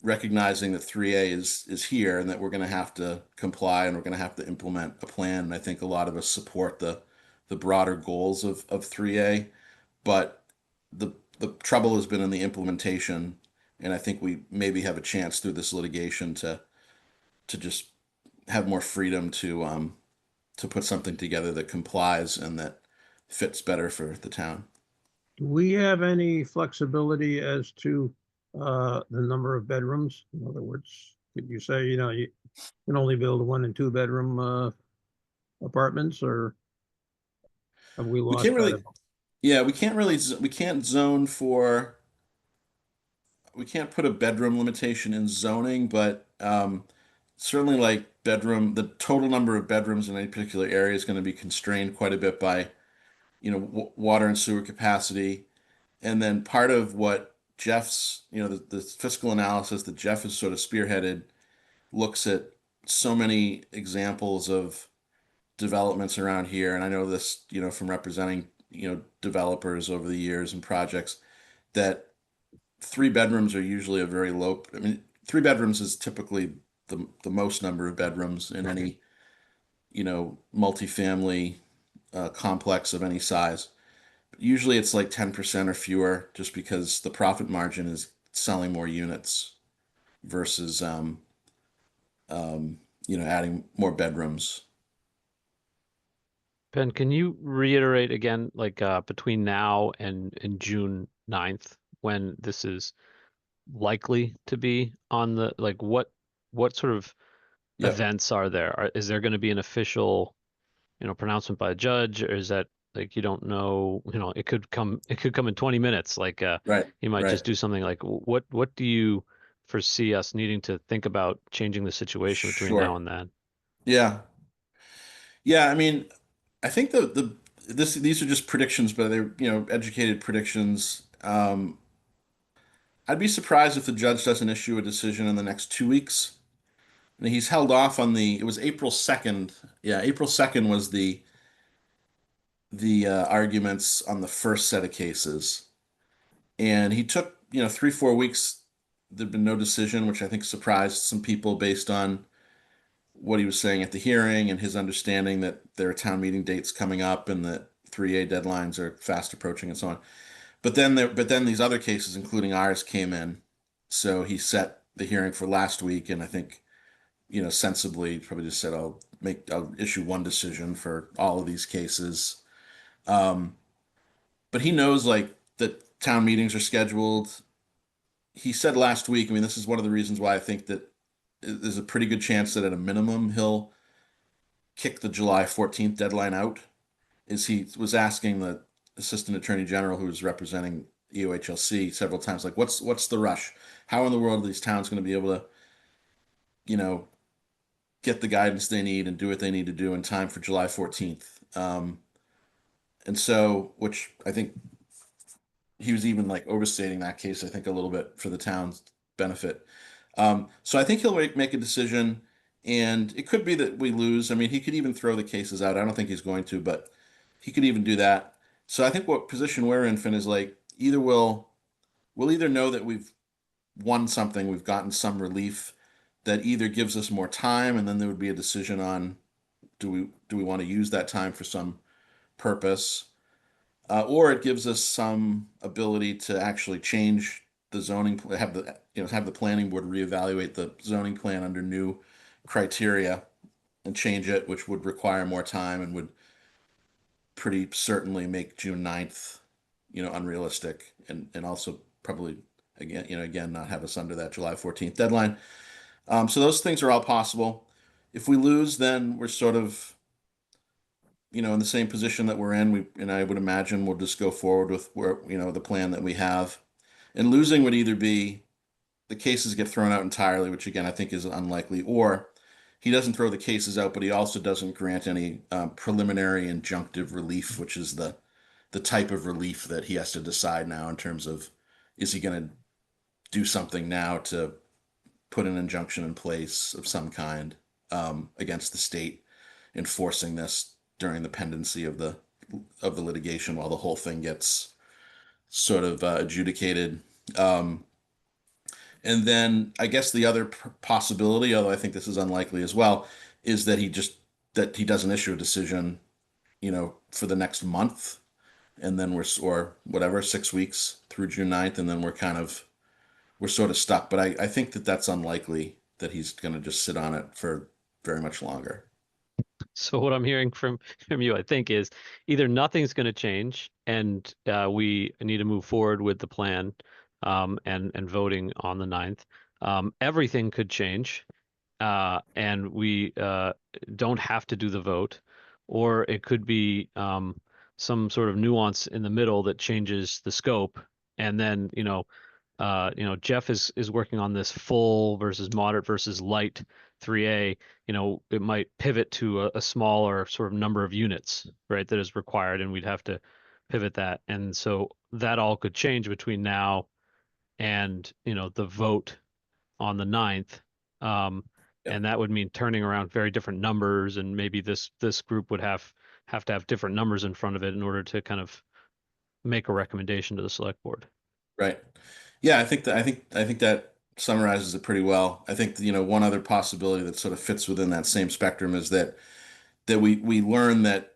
recognizing that 3A is here and that we're going to have to comply and we're going to have to implement a plan. And I think a lot of us support the broader goals of 3A, but the trouble has been in the implementation. And I think we maybe have a chance through this litigation to just have more freedom to put something together that complies and that fits better for the town. Do we have any flexibility as to the number of bedrooms? In other words, could you say, you can only build 1 and 2 bedroom apartments, or have we We lost can't that? really, yeah, we can't zone for, we can't put a bedroom limitation in zoning, but certainly like the total number of bedrooms in any particular area is going to be constrained quite a bit by, water and sewer capacity. And then part of what Jeff's, the fiscal analysis that Jeff has sort of spearheaded looks at so many examples of developments around here. And I know this, from representing, developers over the years and projects, that 3 bedrooms are usually a very low, I mean, 3 bedrooms is typically the most number of bedrooms in any, multifamily complex of any size. Usually it's like 10% or fewer, just because the profit margin is selling more units versus adding more bedrooms. Ben, can you reiterate again, like between now and June 9th, when this is likely to be on the, like what sort of Yep. events are there? Is there going to be an official, pronouncement by a judge, or is that like you don't know, it could come in 20 minutes. Like Right. he might Right. just do something like what do you foresee us needing to think about changing the situation between now Sure. and then? Yeah. Yeah. I mean, I think these are just predictions, but they're, educated predictions. I'd be surprised if the judge doesn't issue a decision in the next 2 weeks. And he's held off on it was April 2nd. Yeah, April 2nd was the arguments on the first set of cases. And he took, 3, 4 weeks. There'd been no decision, which I think surprised some people based on what he was saying at the hearing and his understanding that there are town meeting dates coming up and that 3A deadlines are fast approaching and so on. But then these other cases, including ours, came in. So he set the hearing for last week, and I think, sensibly probably just said I'll issue one decision for all of these cases. Um, but he knows like that town meetings are scheduled. He said last week, I mean, this is one of the reasons why I think that there's a pretty good chance that at a minimum he'll kick the July 14th deadline out, is he was asking the assistant attorney general who was representing EOHLC several times, like, what's the rush? How in the world are these towns going to be able to, you know, get the guidance they need and do what they need to do in time for July 14th? And so, which I think he was even like overstating that case, I think, a little bit for the town's benefit. So I think he'll make a decision, and it could be that we lose. I mean, he could even throw the cases out. I don't think he's going to, but he could even do that. So I think what position we're in, Finn, is like either we'll either know that we've won something, we've gotten some relief that either gives us more time, and then there would be a decision on do we want to use that time for some purpose, or it gives us some ability to actually change the zoning, have the planning board reevaluate the zoning plan under new criteria and change it, which would require more time and would pretty certainly make June 9th, unrealistic, and also probably again not have us under that July 14th deadline. So those things are all possible. If we lose, then we're sort of, in the same position that we're in. And I would imagine we'll just go forward with the plan that we have. And losing would either be the cases get thrown out entirely, which again I think is unlikely, or he doesn't throw the cases out, but he also doesn't grant any preliminary injunctive relief, which is the type of relief that he has to decide now in terms of, is he going to do something now to put an injunction in place of some kind against the state enforcing this during the pendency of the litigation while the whole thing gets sort of adjudicated. And then I guess the other possibility, although I think this is unlikely as well, is that he doesn't issue a decision, for the next month, and then or whatever, 6 weeks through June 9th, and then we're sort of stuck. But I think that that's unlikely, that he's going to just sit on it for very much longer. So what I'm hearing from you, I think, is either nothing's going to change, and we need to move forward with the plan, and voting on the 9th. Everything could change, and we don't have to do the vote, or it could be some sort of nuance in the middle that changes the scope, and then Jeff is working on this full versus moderate versus light 3A. It might pivot to a smaller sort of number of units, right, that is required, and we'd have to pivot that. And so that all could change between now and, the vote on the 9th. Yep. And that would mean turning around very different numbers, and maybe this group would have to have different numbers in front of it in order to kind of make a recommendation to the select board. Right. Yeah, I think that summarizes it pretty well. I think one other possibility that sort of fits within that same spectrum is that we learn that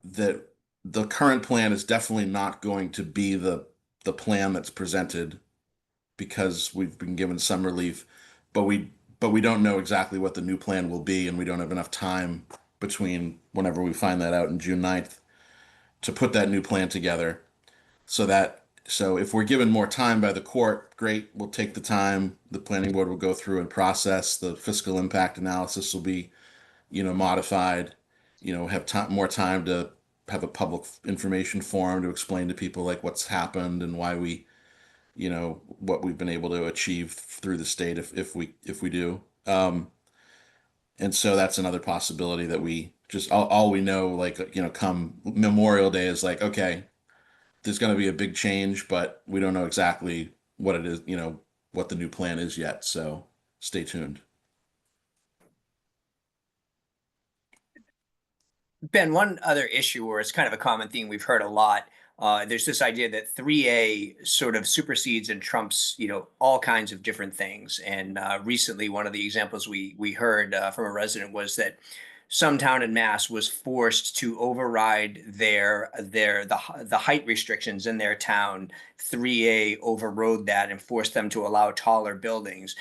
the current plan is definitely not going to be the plan that's presented because we've been given some relief, but we don't know exactly what the new plan will be, and we don't have enough time between whenever we find that out in June 9th to put that new plan together. So if we're given more time by the court, great, we'll take the time. The planning board will go through and process. The fiscal impact analysis will be, modified. Have more time to have a public information forum to explain to people like what's happened and why what we've been able to achieve through the state if we do. And so that's another possibility that we just all we know, like, come Memorial Day is like, okay, there's going to be a big change, but we don't know exactly what it is, what the new plan is yet. So stay tuned. Ben, one other issue, or it's kind of a common theme we've heard a lot. There's this idea that 3A sort of supersedes and trumps, all kinds of different things. And recently, one of the examples we heard from a resident was that some town in Mass was forced to override the height restrictions in their town. 3A overrode that and forced them to allow taller buildings.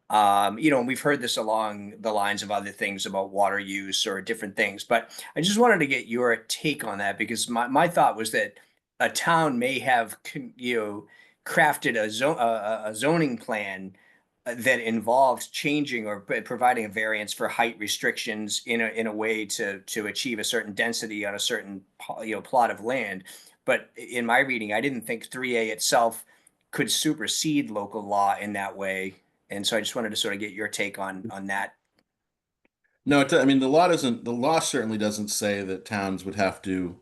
And we've heard this along the lines of other things about water use or different things, but I just wanted to get your take on that, because my thought was that a town may have, crafted a zoning plan that involves changing or providing a variance for height restrictions in a way to achieve a certain density on a certain plot of land. But in my reading, I didn't think 3A itself could supersede local law in that way. And so I just wanted to sort of get your take on that. No, I mean, the law certainly doesn't say that towns would have to,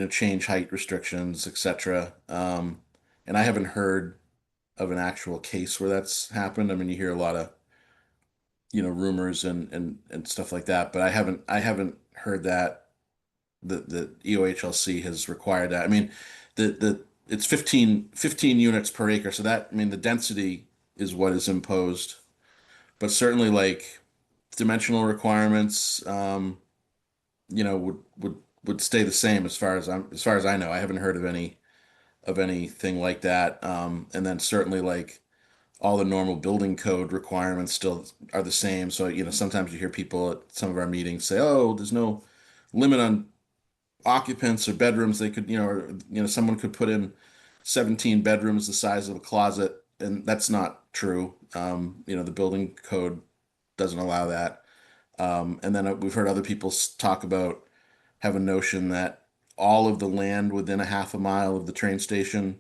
change height restrictions, etc. And I haven't heard of an actual case where that's happened. I mean, you hear a lot of, rumors and stuff like that, but I haven't heard that the EOHLC has required that. I mean, the it's 15 units per acre, so that, I mean, the density is what is imposed, but certainly like dimensional requirements, would stay the same as far as I know. I haven't heard of anything like that. And then certainly like all the normal building code requirements still are the same. So, sometimes you hear people at some of our meetings say, "Oh, there's no limit on occupants or bedrooms." They could, or, someone could put in 17 bedrooms the size of a closet, and that's not true. The building code doesn't allow that. And then we've heard other people talk about, have a notion that all of the land within a half a mile of the train station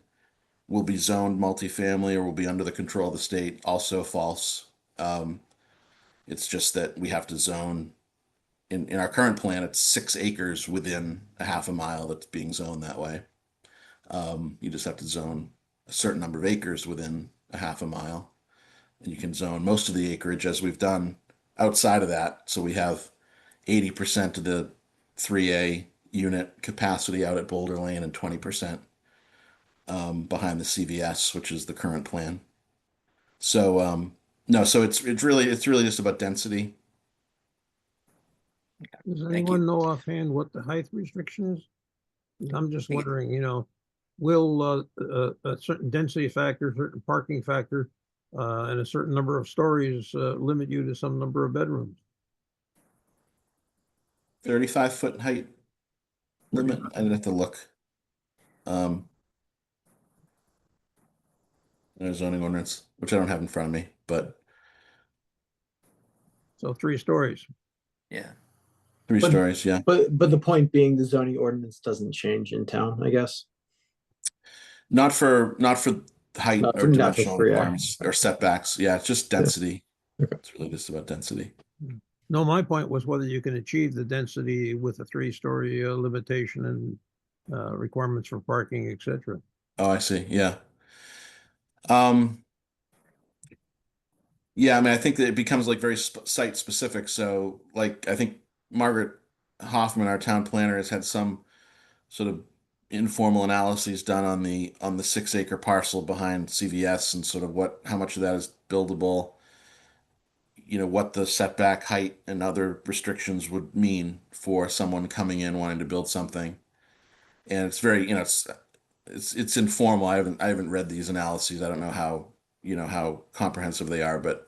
will be zoned multifamily or will be under the control of the state. Also false. It's just that we have to zone in our current plan, it's 6 acres within a half a mile that's being zoned that way. You just have to zone a certain number of acres within a half a mile, and you can zone most of the acreage as we've done outside of that. So we have 80% of the 3A unit capacity out at Boulder Lane and 20% behind the CVS, which is the current plan. So no, so it's really just about density. Does Thank anyone you. know offhand what the height restriction is? I'm just Thank you. wondering, will a certain density factor, certain parking factor, and a certain number of stories limit you to some number of bedrooms? 35-foot height limit. I'd have to look. There's zoning ordinance, which I don't have in front of me, but So 3 stories. Yeah. 3 But- stories, yeah. But the point being, the zoning ordinance doesn't change in town, I guess. Not for height Not or for- not for dimensional free, yeah. requirements or setbacks. Yeah, it's just density. Okay. It's really just about density. No, my point was whether you can achieve the density with a 3-story limitation and requirements for parking, et cetera. Oh, I see. Yeah. Um, yeah, I mean, I think that it becomes like very site specific. So, like, I think Margaret Hoffman, our town planner, has had some sort of informal analyses done on the 6-acre parcel behind CVS and sort of how much of that is buildable, what the setback height and other restrictions would mean for someone coming in wanting to build something. And it's very, it's informal. I haven't read these analyses. I don't know how comprehensive they are, but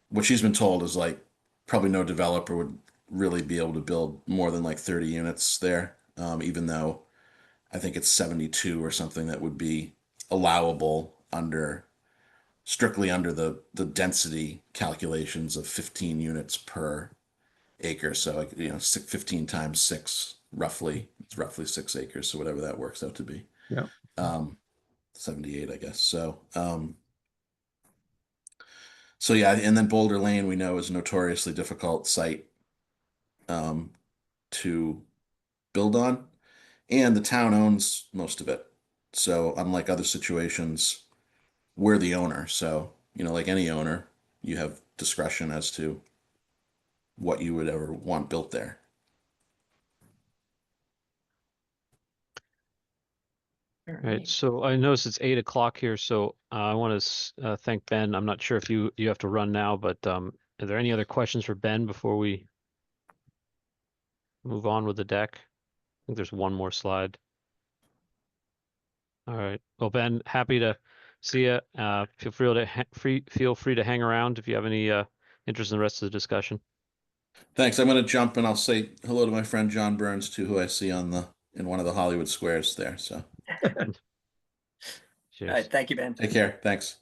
what she's been told is like probably no developer would really be able to build more than like 30 units there, even though I think it's 72 or something that would be allowable strictly under the density calculations of 15 units per acre. So like 15 times 6 roughly, it's roughly 6 acres. So whatever that works out to be. Yeah. 78, I guess. So yeah, and then Boulder Lane we know is a notoriously difficult site to build on, and the town owns most of it. So unlike other situations, we're the owner. So like any owner, you have discretion as to what you would ever want built there. Right. So I noticed it's 8 o'clock here, so I want to thank Ben. I'm not sure if you have to run now, but are there any other questions for Ben before we move on with the deck? I think there's one more slide. All right. Well, Ben, happy to see you. Feel free to hang around if you have any interest in the rest of the discussion. Thanks. I'm going to jump and I'll say hello to my friend John Burns too, who I see in one of the Hollywood squares there. So All Cheers. right. Thank you, Ben. take care. Thanks.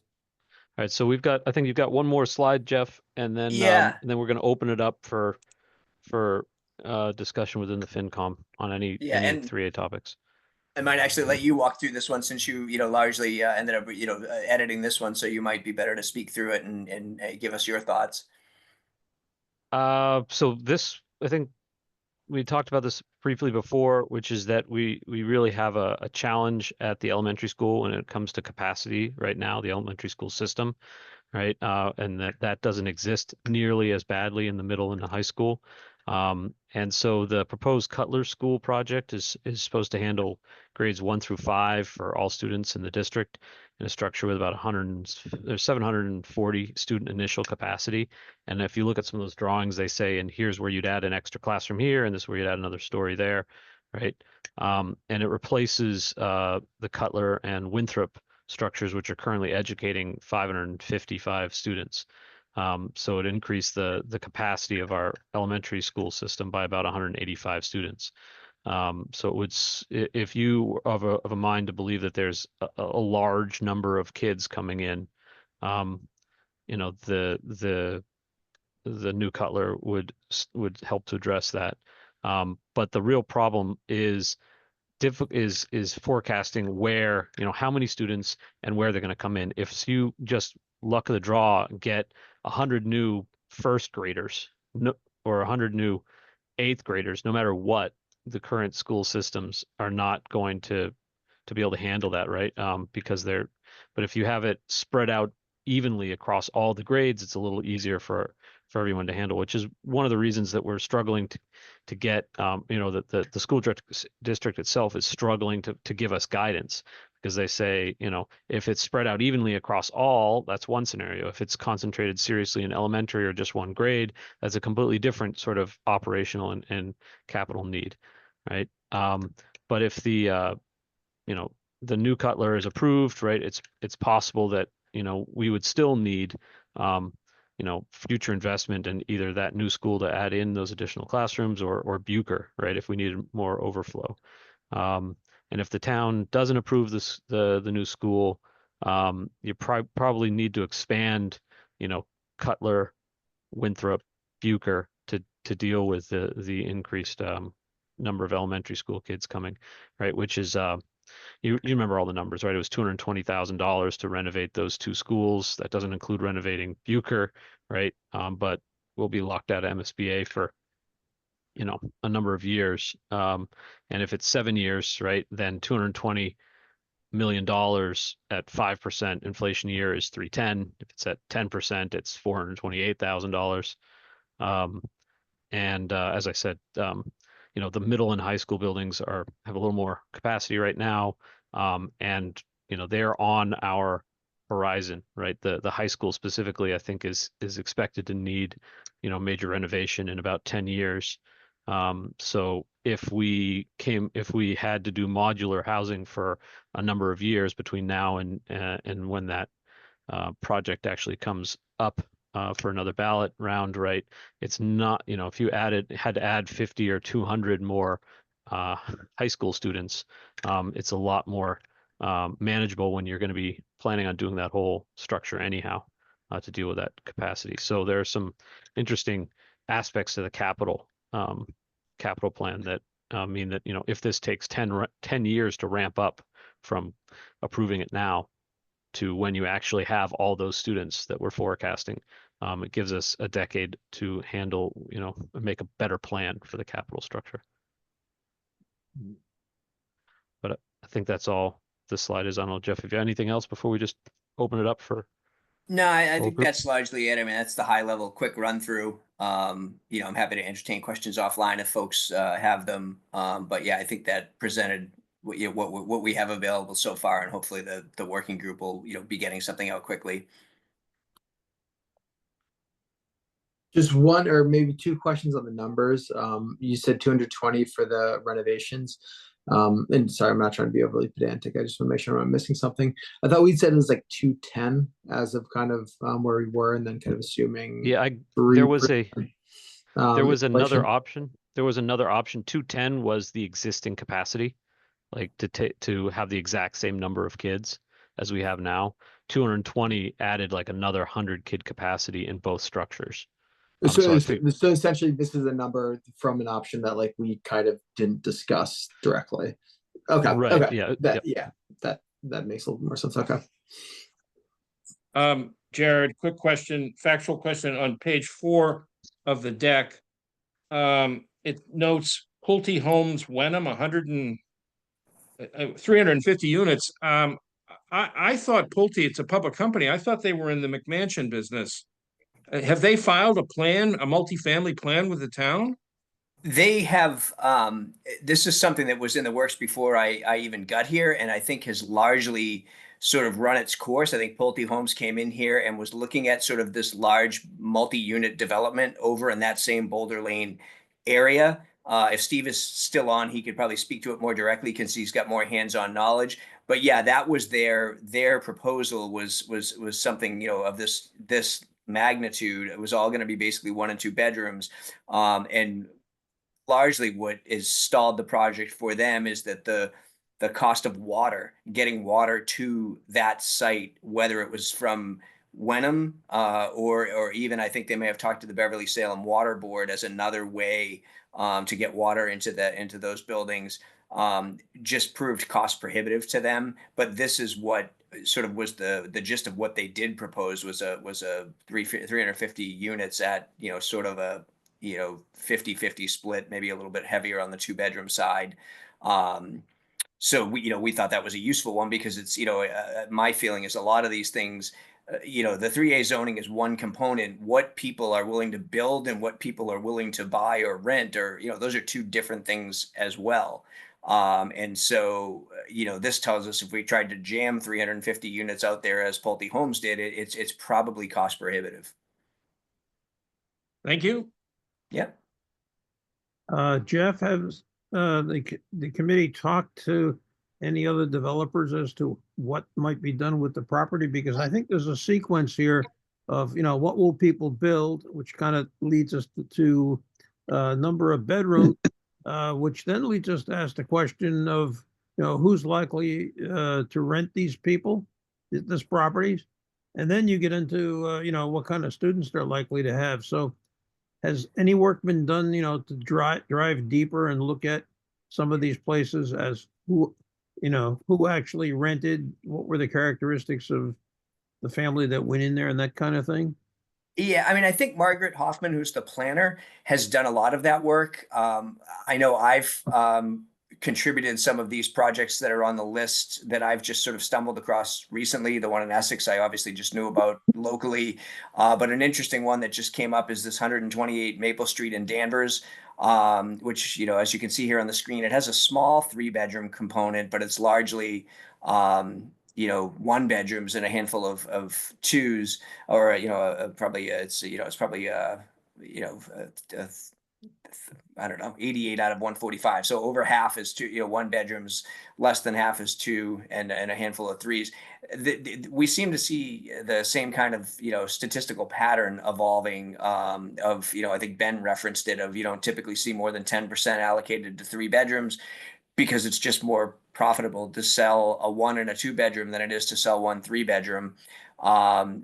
All right. So I think you've got one more slide, Jeff, and then Yeah. and then we're going to open it up for discussion within the FinCom on any Yeah, and 3A topics. I might actually let you walk through this one since you largely ended up editing this one, so you might be better to speak through it and give us your thoughts. So this, I think we talked about this briefly before, which is that we really have a challenge at the elementary school when it comes to capacity right now, the elementary school system, right? And that doesn't exist nearly as badly in the middle and the high school. And so the proposed Cutler School project is supposed to handle grades 1 through 5 for all students in the district in a structure with about 740 student initial capacity. And if you look at some of those drawings, they say, and here's where you'd add an extra classroom here, and this is where you'd add another story there, right? And it replaces the Cutler and Winthrop structures, which are currently educating 555 students. So it increased the capacity of our elementary school system by about 185 students. So it would, if you are of a mind to believe that there's a large number of kids coming in, the new Cutler would help to address that. But the real problem is forecasting where, how many students and where they're going to come in. If you just luck of the draw get 100 new first graders or 100 new eighth graders, no matter what, the current school systems are not going to be able to handle that, right? Because but if you have it spread out evenly across all the grades, it's a little easier for everyone to handle, which is one of the reasons that we're struggling to get, that the school district itself is struggling to give us guidance, because they say, if it's spread out evenly across all, that's one scenario. If it's concentrated seriously in elementary or just one grade, that's a completely different sort of operational and capital need, right? But if the new Cutler is approved, right, it's possible that we would still need future investment in either that new school to add in those additional classrooms or Bucher, right? If we needed more overflow. And if the town doesn't approve the new school, you probably need to expand, Cutler, Winthrop, Bucher to deal with the increased number of elementary school kids coming, right? Which is you remember all the numbers, right? It was $220,000 to renovate those two schools. That doesn't include renovating Bucher, right? But we'll be locked out of MSBA for a number of years. And if it's 7 years, right, then $220 million at 5% inflation a year is 310. If it's at 10%, it's $428,000. And as I said, the middle and high school buildings have a little more capacity right now, and they're on our horizon, right? The high school specifically, I think, is expected to need major renovation in about 10 years. So if we had to do modular housing for a number of years between now and when that project actually comes up for another ballot round, right? It's not, if you had to add 50 or 200 more high school students, it's a lot more manageable when you're going to be planning on doing that whole structure anyhow to deal with that capacity. So there are some interesting aspects to the capital plan that mean that, if this takes 10 years to ramp up from approving it now to when you actually have all those students that we're forecasting, it gives us a decade to handle, make a better plan for the capital structure. But I think that's all this slide is. I don't know, Jeff, if you have anything else before we just open it up for. No, I Whole think group? that's largely it. I mean, that's the high level quick run through. I'm happy to entertain questions offline if folks have them. But yeah, I think that presented what we have available so far, and hopefully the working group will be getting something out quickly. Just one or maybe two questions on the numbers. You said 220 for the renovations. And sorry, I'm not trying to be overly pedantic. I just want to make sure I'm not missing something. I thought we said it was like 210 as of kind of where we were, and then kind of assuming Yeah, 3%, there was another inflation. option. There was another option. 210 was the existing capacity, like to have the exact same number of kids as we have now. 220 added like another 100 kid capacity in both structures. So I think, So essentially, this is a number from an option that like we kind of didn't discuss directly. Okay. right, Okay. yeah, That makes a little more sense. Okay. Jared, quick question, factual question on page 4 of the deck. It notes Pulte Homes, Wenham, 350 units. I thought Pulte, it's a public company. I thought they were in the McMansion business. Have they filed a multifamily plan with the town? They have, this is something that was in the works before I even got here, and I think has largely sort of run its course. I think Pulte Homes came in here and was looking at sort of this large multi-unit development over in that same Boulder Lane area. If Steve is still on, he could probably speak to it more directly because he's got more hands-on knowledge. But yeah, that was their proposal was something, of this magnitude. It was all going to be basically 1 and 2 bedrooms, and largely what is stalled the project for them is that the cost of getting water to that site, whether it was from Wenham or even I think they may have talked to the Beverly Salem Water Board as another way to get water into those buildings, just proved cost prohibitive to them. But this is what sort of was the gist of what they did propose was a 350 units at sort of a 50-50 split, maybe a little bit heavier on the 2-bedroom side. So we thought that was a useful one because it's, my feeling is a lot of these things, the 3A zoning is one component. What people are willing to build and what people are willing to buy or rent, or, those are 2 different things as well. And so, this tells us if we tried to jam 350 units out there as Pulte Homes did, it's probably cost prohibitive. Thank you. Yeah. Jeff, has the committee talked to any other developers as to what might be done with the property? Because I think there's a sequence here of, what will people build, which kind of leads us to number of bedrooms, which then leads us to ask the question of, who's likely to rent these people, this properties. And then you get into, what kind of students they're likely to have. So has any work been done, to drive deeper and look at some of these places as who actually rented, what were the characteristics of the family that went in there and that kind of thing? Yeah, I mean, I think Margaret Hoffman, who's the planner, has done a lot of that work. I know I've contributed some of these projects that are on the list that I've just sort of stumbled across recently. The one in Essex, I obviously just knew about locally, but an interesting one that just came up is this 128 Maple Street in Danvers, which, as you can see here on the screen, it has a small 3-bedroom component, but it's largely one bedrooms and a handful of twos, or probably it's probably I don't know, 88 out of 145. So over half is two, 1 bedrooms, less than half is two, and a handful of threes. We seem to see the same kind of, statistical pattern evolving of, I think Ben referenced it, of you don't typically see more than 10% allocated to 3 bedrooms, because it's just more profitable to sell a 1 and a 2 bedroom than it is to sell 1 3-bedroom.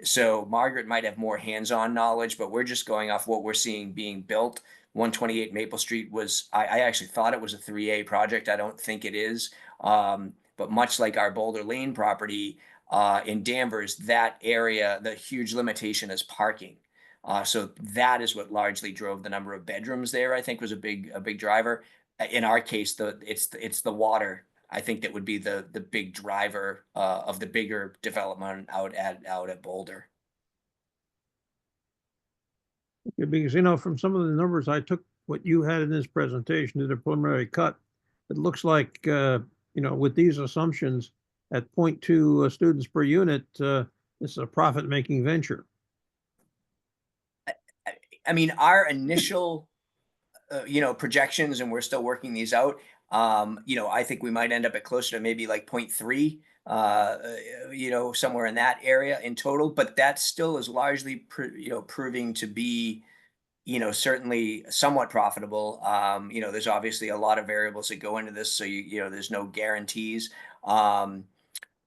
So Margaret might have more hands-on knowledge, but we're just going off what we're seeing being built. 128 Maple Street was, I actually thought it was a 3A project. I don't think it is. But much like our Boulder Lane property in Danvers, that area, the huge limitation is parking. So that is what largely drove the number of bedrooms there, I think, was a big driver. In our case, it's the water, I think, that would be the big driver of the bigger development out at Boulder. Because, from some of the numbers, I took what you had in this presentation to the preliminary cut. It looks like, with these assumptions at 0.2 students per unit, it's a profit-making venture. I mean, our initial, projections, and we're still working these out. I think we might end up at closer to maybe like 0.3, somewhere in that area in total, but that still is largely, proving to be, certainly somewhat profitable. There's obviously a lot of variables that go into this, so there's no guarantees. But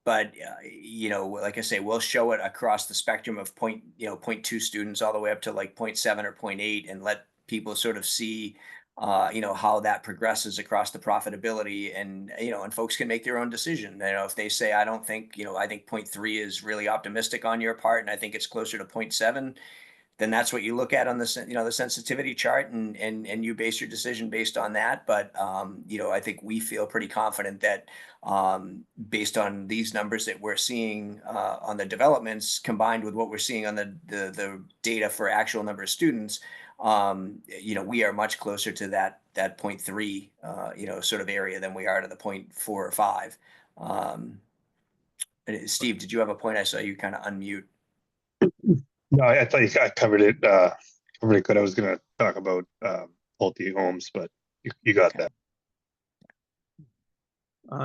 like I say, we'll show it across the spectrum of 0.2 students all the way up to like 0.7 or 0.8, and let people sort of see, how that progresses across the profitability, and folks can make their own decision. If they say, I don't think, I think 0.3 is really optimistic on your part, and I think it's closer to 0.7, then that's what you look at on the sensitivity chart, and you base your decision based on that. But I think we feel pretty confident that based on these numbers that we're seeing on the developments, combined with what we're seeing on the data for actual number of students, we are much closer to that 0.3 sort of area than we are to the 0.4 or 5. Steve, did you have a point? I saw you kind of unmute. No, I thought you covered it good. I was going to talk about multi-homes, but you got that.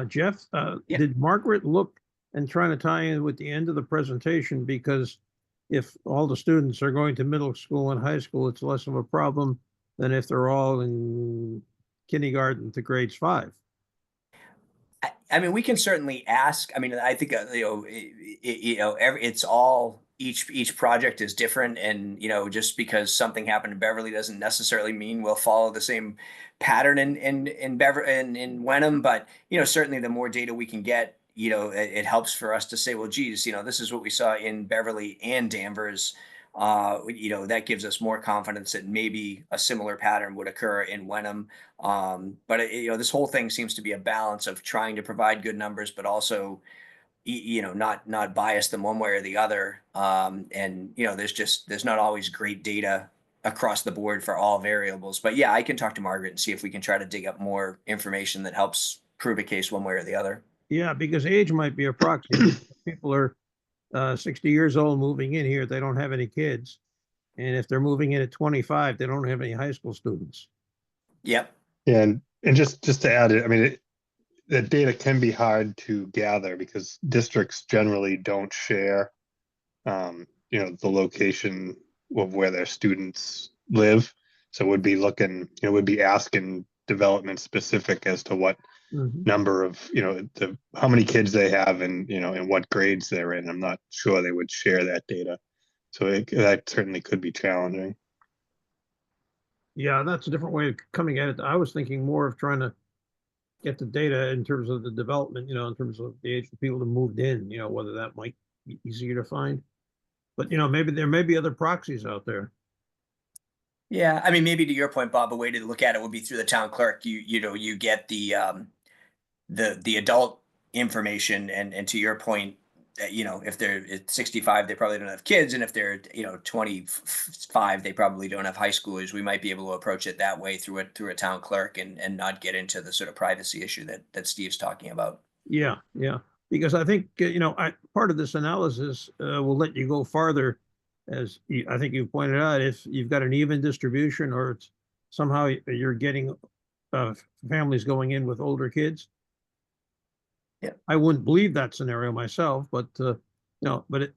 Jeff, Yeah. Did Margaret look and trying to tie in with the end of the presentation? Because if all the students are going to middle school and high school, it's less of a problem than if they're all in kindergarten to grades 5. I mean, we can certainly ask. I mean, I think it's all, each project is different, and just because something happened in Beverly doesn't necessarily mean we'll follow the same pattern in Wenham. But certainly the more data we can get, it helps for us to say, well, geez, this is what we saw in Beverly and Danvers. That gives us more confidence that maybe a similar pattern would occur in Wenham. But this whole thing seems to be a balance of trying to provide good numbers, but also, not bias them one way or the other. And there's not always great data across the board for all variables. But yeah, I can talk to Margaret and see if we can try to dig up more information that helps prove a case one way or the other. Yeah, because age might be a proxy. People are 60 years old moving in here, they don't have any kids. And if they're moving in at 25, they don't have any high school students. Yep. And just to add it, I mean, the data can be hard to gather because districts generally don't share, the location of where their students live. So would be looking, would be asking development specific as to what Mhm. number of, how many kids they have and, and what grades they're in. I'm not sure they would share that data. So that certainly could be challenging. Yeah, that's a different way of coming at it. I was thinking more of trying to get the data in terms of the development, in terms of the age of people that moved in, whether that might be easier to find. But, maybe there may be other proxies out there. Yeah, I mean, maybe to your point, Bob, a way to look at it would be through the town clerk. You get the adult information, and to your point, if they're at 65, they probably don't have kids, and if they're 25, they probably don't have high schoolers. We might be able to approach it that way through a town clerk, and not get into the sort of privacy issue that Steve's talking about. Yeah, yeah. Because I think, part of this analysis will let you go farther, as I think you pointed out, if you've got an even distribution or it's somehow you're getting families going in with older kids. Yeah. I wouldn't believe that scenario myself, but but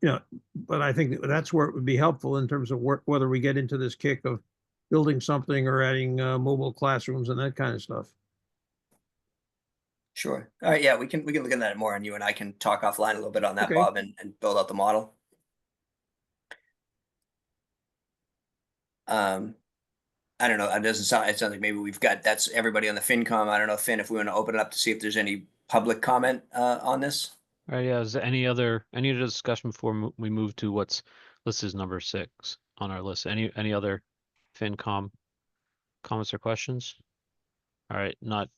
I think that's where it would be helpful in terms of whether we get into this kick of building something or adding mobile classrooms and that kind of stuff. Sure. All right. Yeah, we can look at that more, and you and I can talk offline a little bit on that, Okay. Bob, and build out the model. I don't know. It doesn't sound. It sounds like maybe that's everybody on the FinCom. I don't know, Finn, if we want to open it up to see if there's any public comment on this. All right, yeah, is there any other discussion before we move to what's listed as number 6 on our list? Any other FinCom comments or questions? All right, not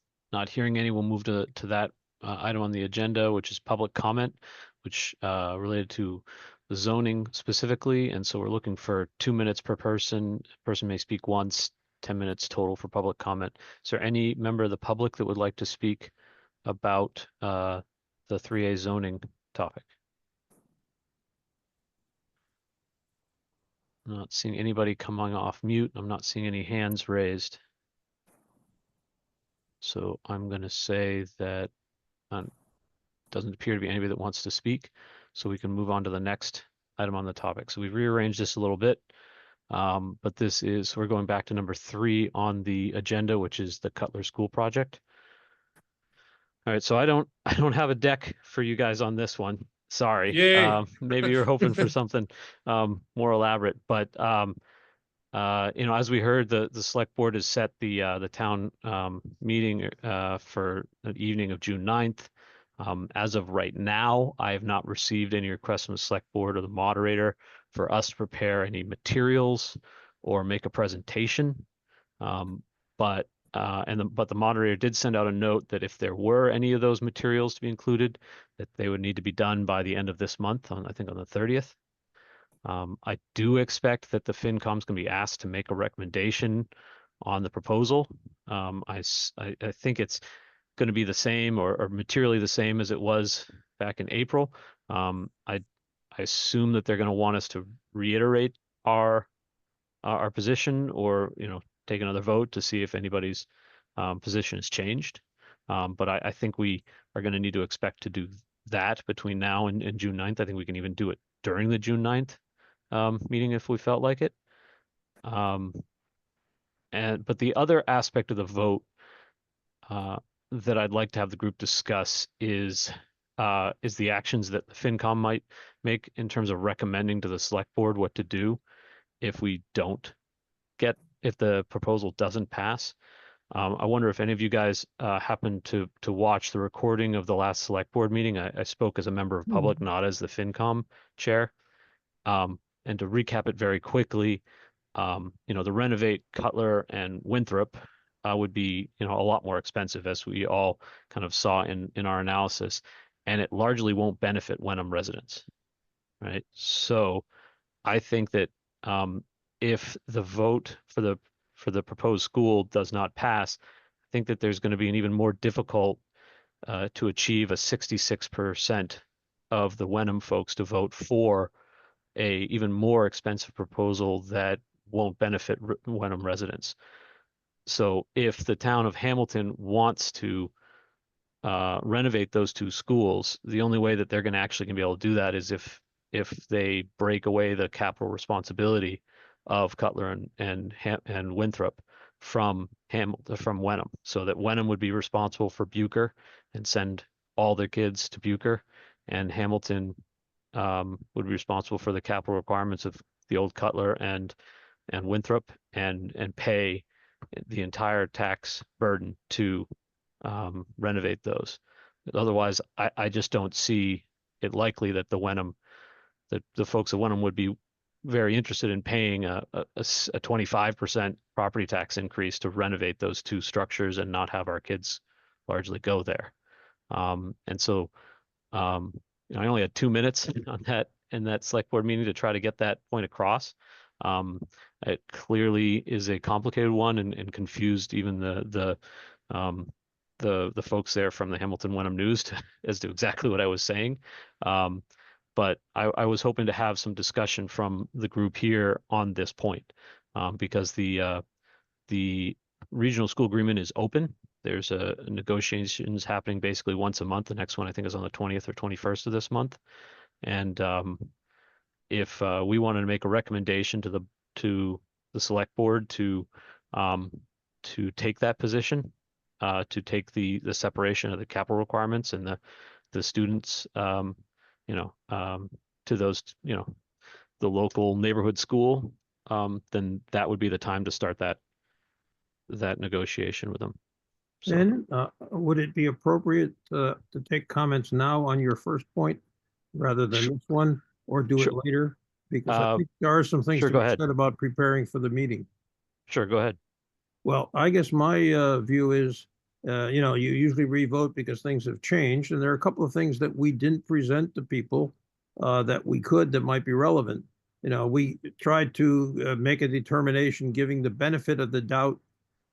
hearing any, we'll move to that item on the agenda, which is public comment, which related to the zoning specifically. And so we're looking for 2 minutes per person. Person may speak once, 10 minutes total for public comment. Is there any member of the public that would like to speak about the 3A zoning topic? I'm not seeing anybody coming off mute. I'm not seeing any hands raised. So I'm going to say that doesn't appear to be anybody that wants to speak. So we can move on to the next item on the topic. So we've rearranged this a little bit. But we're going back to number 3 on the agenda, which is the Cutler School project. All right, so I don't have a deck for you guys on this one. Sorry. Yay. Maybe you're hoping for something more elaborate, but as we heard, the select board has set the town meeting for the evening of June 9th. As of right now, I have not received any requests from the select board or the moderator for us to prepare any materials or make a presentation. But the moderator did send out a note that if there were any of those materials to be included, that they would need to be done by the end of this month, I think on the 30th. I do expect that the FinCom is going to be asked to make a recommendation on the proposal. I think it's going to be the same or materially the same as it was back in April. I assume that they're going to want us to reiterate our position, or take another vote to see if anybody's position has changed. But I think we are going to need to expect to do that between now and June 9th. I think we can even do it during the June 9th meeting if we felt like it. But the other aspect of the vote that I'd like to have the group discuss is the actions that the FinCom might make in terms of recommending to the select board what to do if if the proposal doesn't pass. I wonder if any of you guys happen to watch the recording of the last select board meeting. I spoke as a member of public, not as the FinCom chair. And to recap it very quickly, the renovate Cutler and Winthrop would be, a lot more expensive, as we all kind of saw in our analysis, and it largely won't benefit Wenham residents, right? So I think that if the vote for the proposed school does not pass, I think that there's going to be an even more difficult to achieve a 66% of the Wenham folks to vote for a even more expensive proposal that won't benefit Wenham residents. So if the town of Hamilton wants to renovate those 2 schools, the only way that they're going to actually be able to do that is if if they break away the capital responsibility of Cutler and Winthrop from Wenham, so that Wenham would be responsible for Bucher and send all their kids to Bucher, and Hamilton would be responsible for the capital requirements of the old Cutler and Winthrop, and pay the entire tax burden to renovate those. Otherwise, I just don't see it likely that the folks at Wenham would be very interested in paying a 25% property tax increase to renovate those two structures and not have our kids largely go there. And so, I only had 2 minutes on that and that select board meeting to try to get that point across. It clearly is a complicated one and confused even the folks there from the Hamilton Wenham News as to exactly what I was saying. But I was hoping to have some discussion from the group here on this point, because the regional school agreement is open. There's negotiations happening basically once a month. The next one I think is on the 20th or 21st of this month. And if we wanted to make a recommendation to the select board to take that position, to take the separation of the capital requirements and the students, to those, the local neighborhood school, then that would be the time to start that negotiation with them. So, Then, would it be appropriate to take comments now on your first point rather than this one, or do it Sure. later? Because I Uh, think there are some things sure, to go be ahead. said about preparing for the meeting. Sure, go ahead. Well, I guess my view is, you usually revote because things have changed, and there are a couple of things that we didn't present to people that we could that might be relevant. We tried to make a determination, giving the benefit of the doubt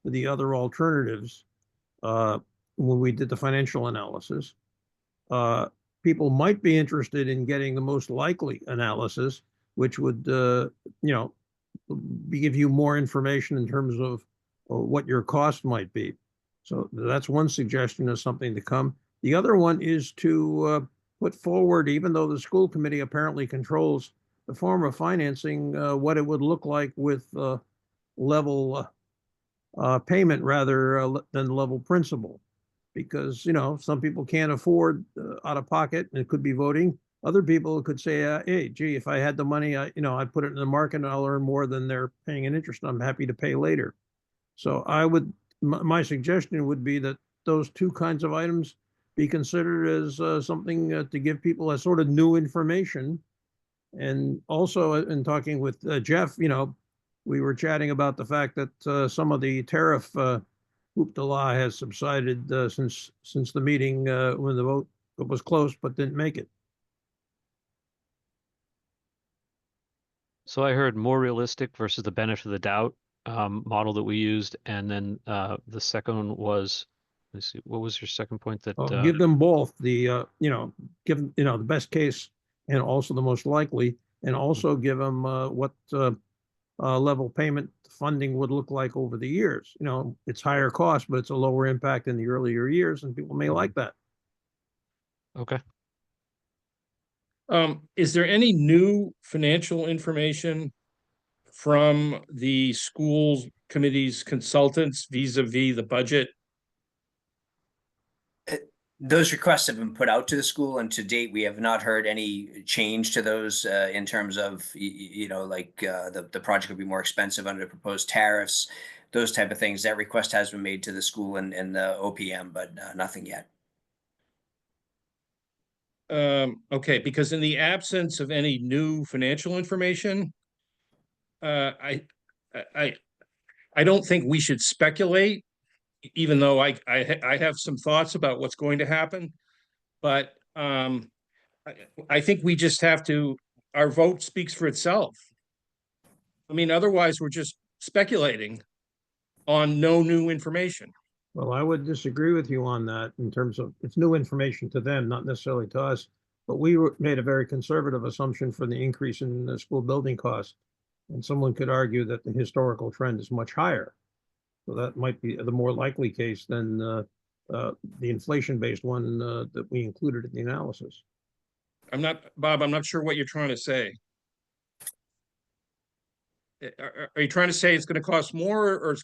to the other alternatives when we did the financial analysis. People might be interested in getting the most likely analysis, which would, give you more information in terms of what your cost might be. So that's one suggestion of something to come. The other one is to put forward, even though the school committee apparently controls the form of financing, what it would look like with level payment rather than level principal. Because, some people can't afford out of pocket, and it could be voting. Other people could say, hey, gee, if I had the money, I'd put it in the market and I'll earn more than they're paying in interest. I'm happy to pay later. So my suggestion would be that those two kinds of items be considered as something to give people as sort of new information. And also in talking with Jeff, we were chatting about the fact that some of the tariff hoopla has subsided since the meeting when the vote was close but didn't make it. So I heard more realistic versus the benefit of the doubt model that we used, and then the second one was, let's see, what was your second point? That Give them both the give the best case and also the most likely, and also give them what level payment funding would look like over the years. It's higher cost, but it's a lower impact in the earlier years, and people may like that. Okay. Is there any new financial information from the school committee's consultants vis-a-vis the budget? Those requests have been put out to the school, and to date, we have not heard any change to those in terms of, the project would be more expensive under proposed tariffs, those type of things. That request has been made to the school and the OPM, but nothing yet. Okay, because in the absence of any new financial information, I don't think we should speculate, even though I have some thoughts about what's going to happen. But I think we just have to, our vote speaks for itself. I mean, otherwise we're just speculating on no new information. Well, I would disagree with you on that in terms of it's new information to them, not necessarily to us. But we made a very conservative assumption for the increase in the school building costs. And someone could argue that the historical trend is much higher. So that might be the more likely case than the inflation-based one that we included in the analysis. Bob, I'm not sure what you're trying to say. Are you trying to say it's going to cost more, or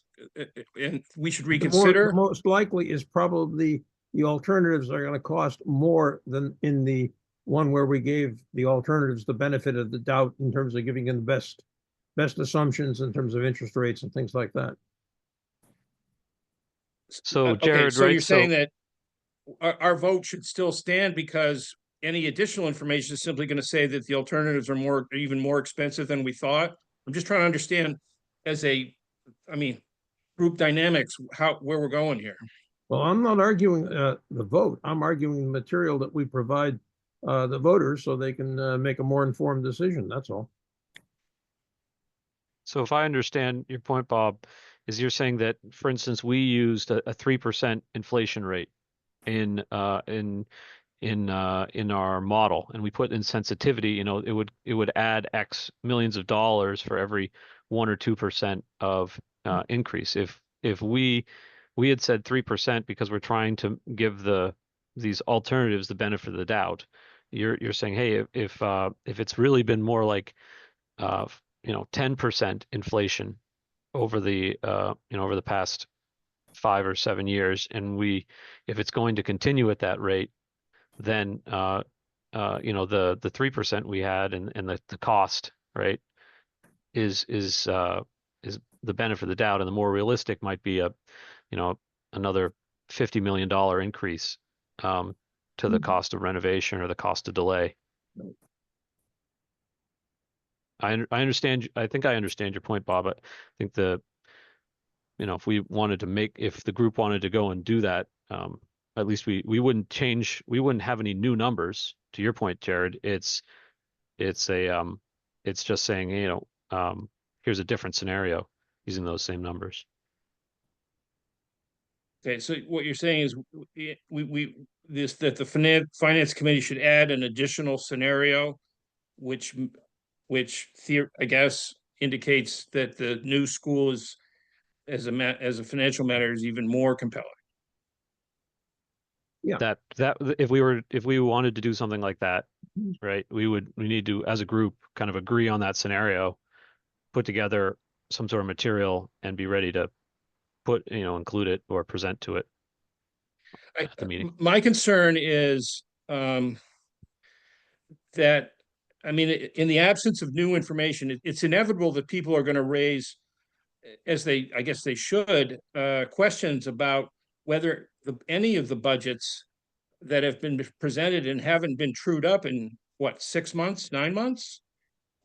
and we should The reconsider? most likely is probably the alternatives are going to cost more than in the one where we gave the alternatives the benefit of the doubt in terms of giving them the best assumptions in terms of interest rates and things like that. So Okay, Jared, so right? you're saying that our vote should still stand because any additional information is simply going to say that the alternatives are even more expensive than we thought. I'm just trying to understand I mean, group dynamics, where we're going here. Well, I'm not arguing the vote. I'm arguing the material that we provide the voters so they can make a more informed decision. That's all. So if I understand your point, Bob, is you're saying that, for instance, we used a 3% inflation rate in our model, and we put in sensitivity, it would add X millions of dollars for every 1 or 2% of increase. If we had said 3% because we're trying to give these alternatives the benefit of the doubt, you're saying, hey, if it's really been more like 10% inflation over the past 5 or 7 years, and if it's going to continue at that rate, then the 3% we had and the cost, right, is the benefit of the doubt, and the more realistic might be another $50 million increase to the cost of renovation or the cost of delay. I understand. I think I understand your point, Bob. I think if the group wanted to go and do that, at least we wouldn't have any new numbers. To your point, Jared, it's just saying, here's a different scenario using those same numbers. Okay, so what you're saying is that the finance committee should add an additional scenario, which I guess indicates that the new school is, as a financial matter, is even more compelling. Yeah. That if we wanted to do something like that, right, we need to, as a group, kind of agree on that scenario, put together some sort of material, and be ready to include it or present to it at the meeting. My concern is that, I mean, in the absence of new information, it's inevitable that people are going to raise, I guess they should, questions about whether any of the budgets that have been presented and haven't been trued up in 6 months, 9 months,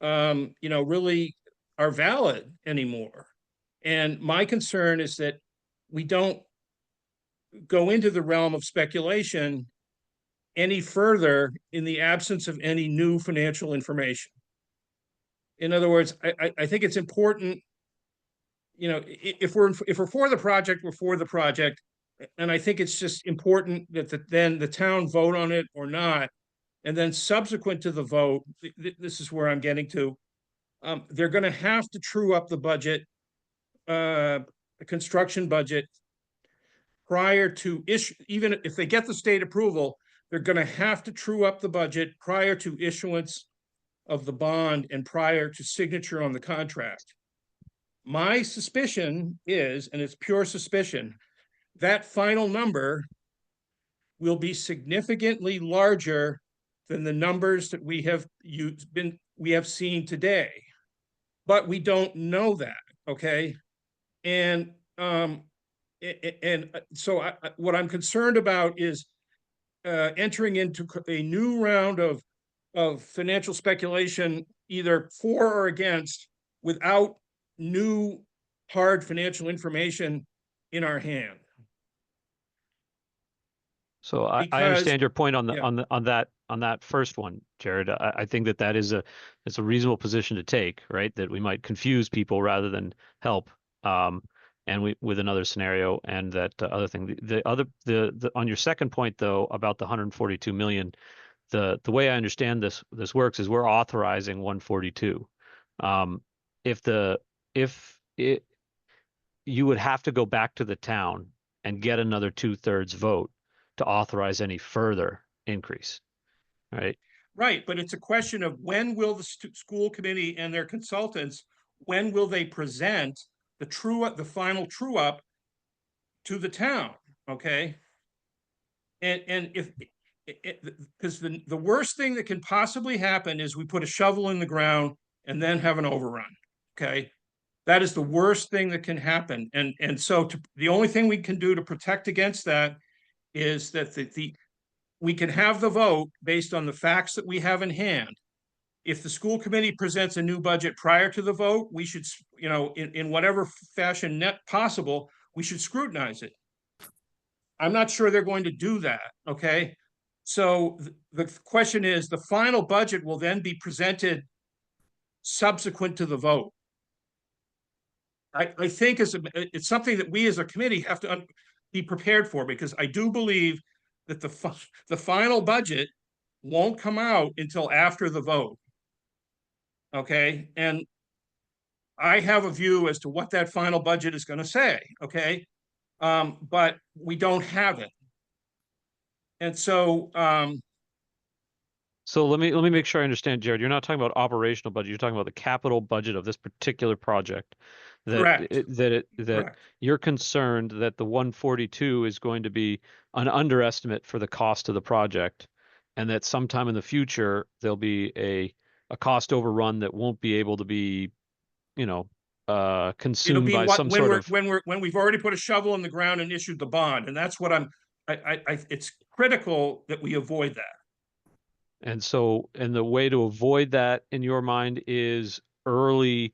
really are valid anymore. And my concern is that we don't go into the realm of speculation any further in the absence of any new financial information. In other words, I think it's important, if we're for the project, we're for the project. And I think it's just important that then the town vote on it or not. And then subsequent to the vote, this is where I'm getting to, they're going to have to true up the budget, the construction budget, prior to even if they get the state approval, they're going to have to true up the budget prior to issuance of the bond and prior to signature on the contract. My suspicion is, and it's pure suspicion, that final number will be significantly larger than the numbers that we have seen today. But we don't know that, okay? And so what I'm concerned about is entering into a new round of financial speculation, either for or against, without new hard financial information in our hand. So I understand your point on that first one, Jared. I think that it's a reasonable position to take, right? That we might confuse people rather than help. And with another scenario, and that other thing. The on your second point though about the 142 million, the way I understand this works is we're authorizing 142. If you would have to go back to the town and get another 2/3 vote to authorize any further increase, right? Right, but it's a question of when will the school committee and their consultants, when will they present the final true up to the town, okay? And if, because the worst thing that can possibly happen is we put a shovel in the ground and then have an overrun, okay? That is the worst thing that can happen. And so the only thing we can do to protect against that is that we can have the vote based on the facts that we have in hand. If the school committee presents a new budget prior to the vote, we should, you know, in whatever fashion net possible, we should scrutinize it. I'm not sure they're going to do that, okay? So the question is, the final budget will then be presented subsequent to the vote. I think it's something that we as a committee have to be prepared for, because I do believe that the final budget won't come out until after the vote. Okay, and I have a view as to what that final budget is going to say, okay? But we don't have it. And so So let me make sure I understand, Jared. You're not talking about operational budget. You're talking about the capital budget of this particular project. correct. That Correct. you're concerned that the 142 is going to be an underestimate for the cost of the project, and that sometime in the future there'll be a cost overrun that won't be able to be, you know, It'll consumed be by what some sort of. when we've already put a shovel in the ground and issued the bond, and that's what it's critical that we avoid that. And so, and the way to avoid that in your mind is early,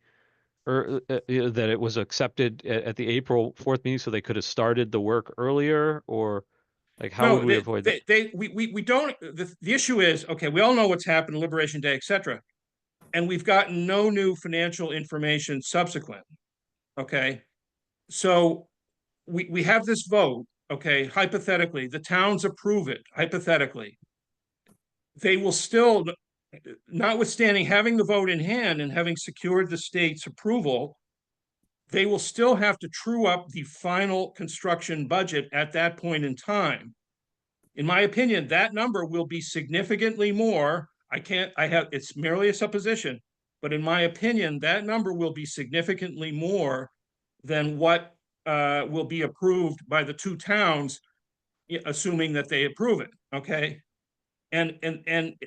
or that it was accepted at the April 4th meeting, so they could have started the work earlier, or like how would we avoid that? We don't. The issue is, okay, we all know what's happened, Liberation Day, etc., and we've gotten no new financial information subsequent. Okay, so we have this vote. Okay, hypothetically, the towns approve it. Hypothetically, they will still, notwithstanding having the vote in hand and having secured the state's approval, they will still have to true up the final construction budget at that point in time. In my opinion, that number will be significantly more. It's merely a supposition, but in my opinion, that number will be significantly more than what will be approved by the two towns, assuming that they approve it, okay? And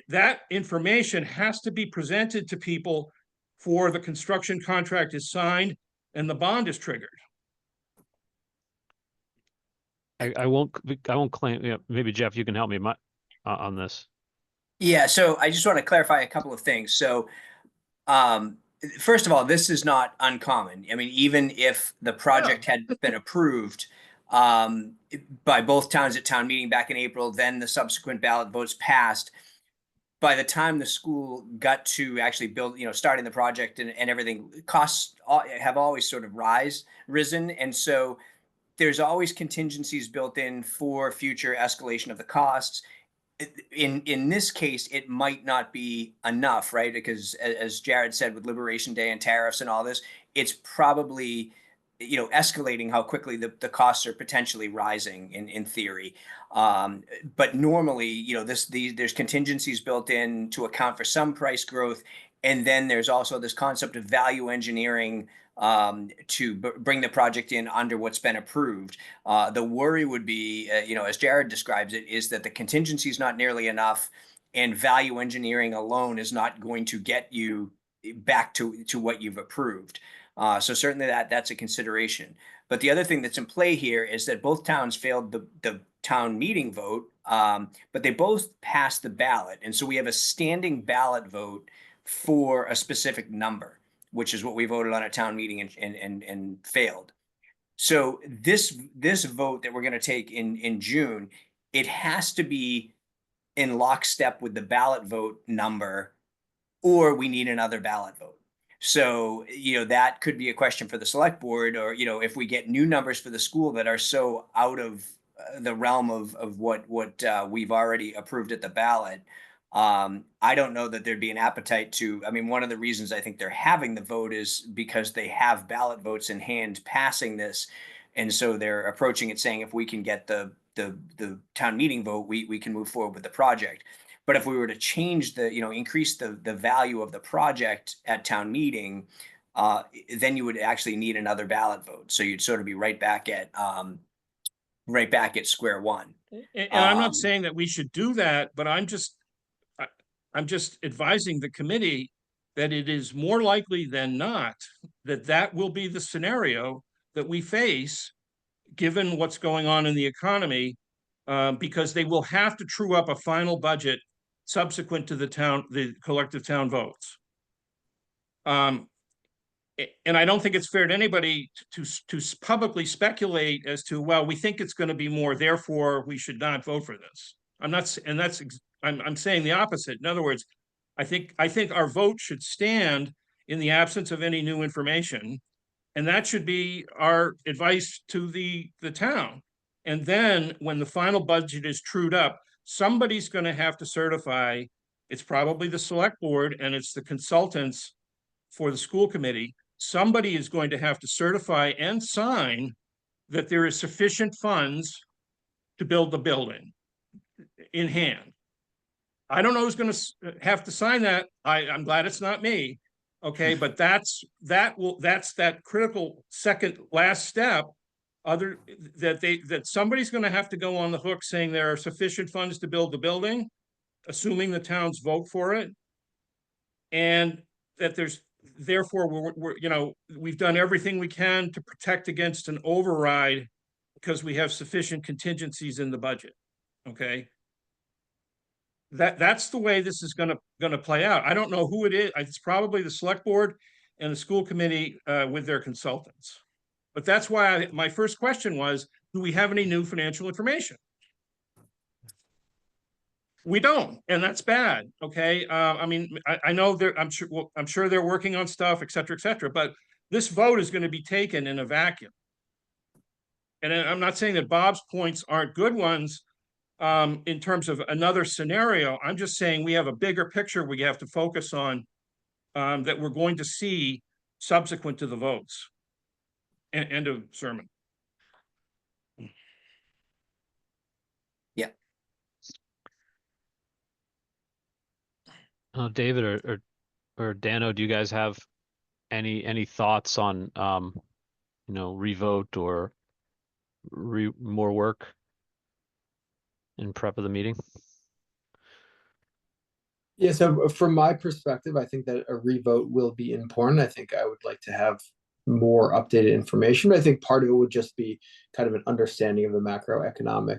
that information has to be presented to people for the construction contract is signed and the bond is triggered. I won't claim. Yeah, maybe Jeff, you can help me on this. Yeah, so I just want to clarify a couple of things. So, first of all, this is not uncommon. I mean, even if the project had been approved by both towns at town meeting back in April, then the subsequent ballot votes passed. By the time the school got to actually build, starting the project and everything, costs have always sort of risen. And so there's always contingencies built in for future escalation of the costs. In this case, it might not be enough, right? Because as Jared said, with Liberation Day and tariffs and all this, it's probably, escalating how quickly the costs are potentially rising in theory. But normally, there's contingencies built in to account for some price growth. And then there's also this concept of value engineering to bring the project in under what's been approved. The worry would be, as Jared describes it, is that the contingency is not nearly enough, and value engineering alone is not going to get you back to what you've approved. So certainly that's a consideration. But the other thing that's in play here is that both towns failed the town meeting vote, but they both passed the ballot. And so we have a standing ballot vote for a specific number, which is what we voted on at town meeting and failed. So this vote that we're going to take in June, it has to be in lockstep with the ballot vote number, or we need another ballot vote. So, that could be a question for the select board, or, if we get new numbers for the school that are so out of the realm of what we've already approved at the ballot. I don't know that there'd be an appetite to, I mean, one of the reasons I think they're having the vote is because they have ballot votes in hand passing this. And so they're approaching it saying, if we can get the town meeting vote, we can move forward with the project. But if we were to change the, increase the value of the project at town meeting, then you would actually need another ballot vote. So you'd sort of be right back at square one. And I'm not saying that we should do that, but I'm just advising the committee that it is more likely than not that that will be the scenario that we face, given what's going on in the economy, because they will have to true up a final budget subsequent to the collective town votes. And I don't think it's fair to anybody to publicly speculate as to, well, we think it's going to be more, therefore we should not vote for this. I'm saying the opposite. In other words, I think our vote should stand in the absence of any new information, and that should be our advice to the town. And then when the final budget is trued up, somebody's going to have to certify. It's probably the select board and it's the consultants for the school committee. Somebody is going to have to certify and sign that there is sufficient funds to build the building in hand. I don't know who's going to have to sign that. I'm glad it's not me. Okay, but that's that critical last step. That somebody's going to have to go on the hook saying there are sufficient funds to build the building, assuming the towns vote for it, and that therefore we've done everything we can to protect against an override because we have sufficient contingencies in the budget. Okay. That's the way this is going to play out. I don't know who it is. It's probably the select board and the school committee with their consultants. But that's why my first question was, do we have any new financial information? We don't, and that's bad. Okay. I mean, I know I'm sure they're working on stuff, et cetera, but this vote is going to be taken in a vacuum. And I'm not saying that Bob's points aren't good ones, in terms of another scenario. I'm just saying we have a bigger picture we have to focus on, that we're going to see subsequent to the votes. End of sermon. Yeah. David or Dano, do you guys have any thoughts on revote or more work in prep of the meeting? Yeah, so from my perspective, I think that a revote will be important. I think I would like to have more updated information. But I think part of it would just be kind of an understanding of the macroeconomic,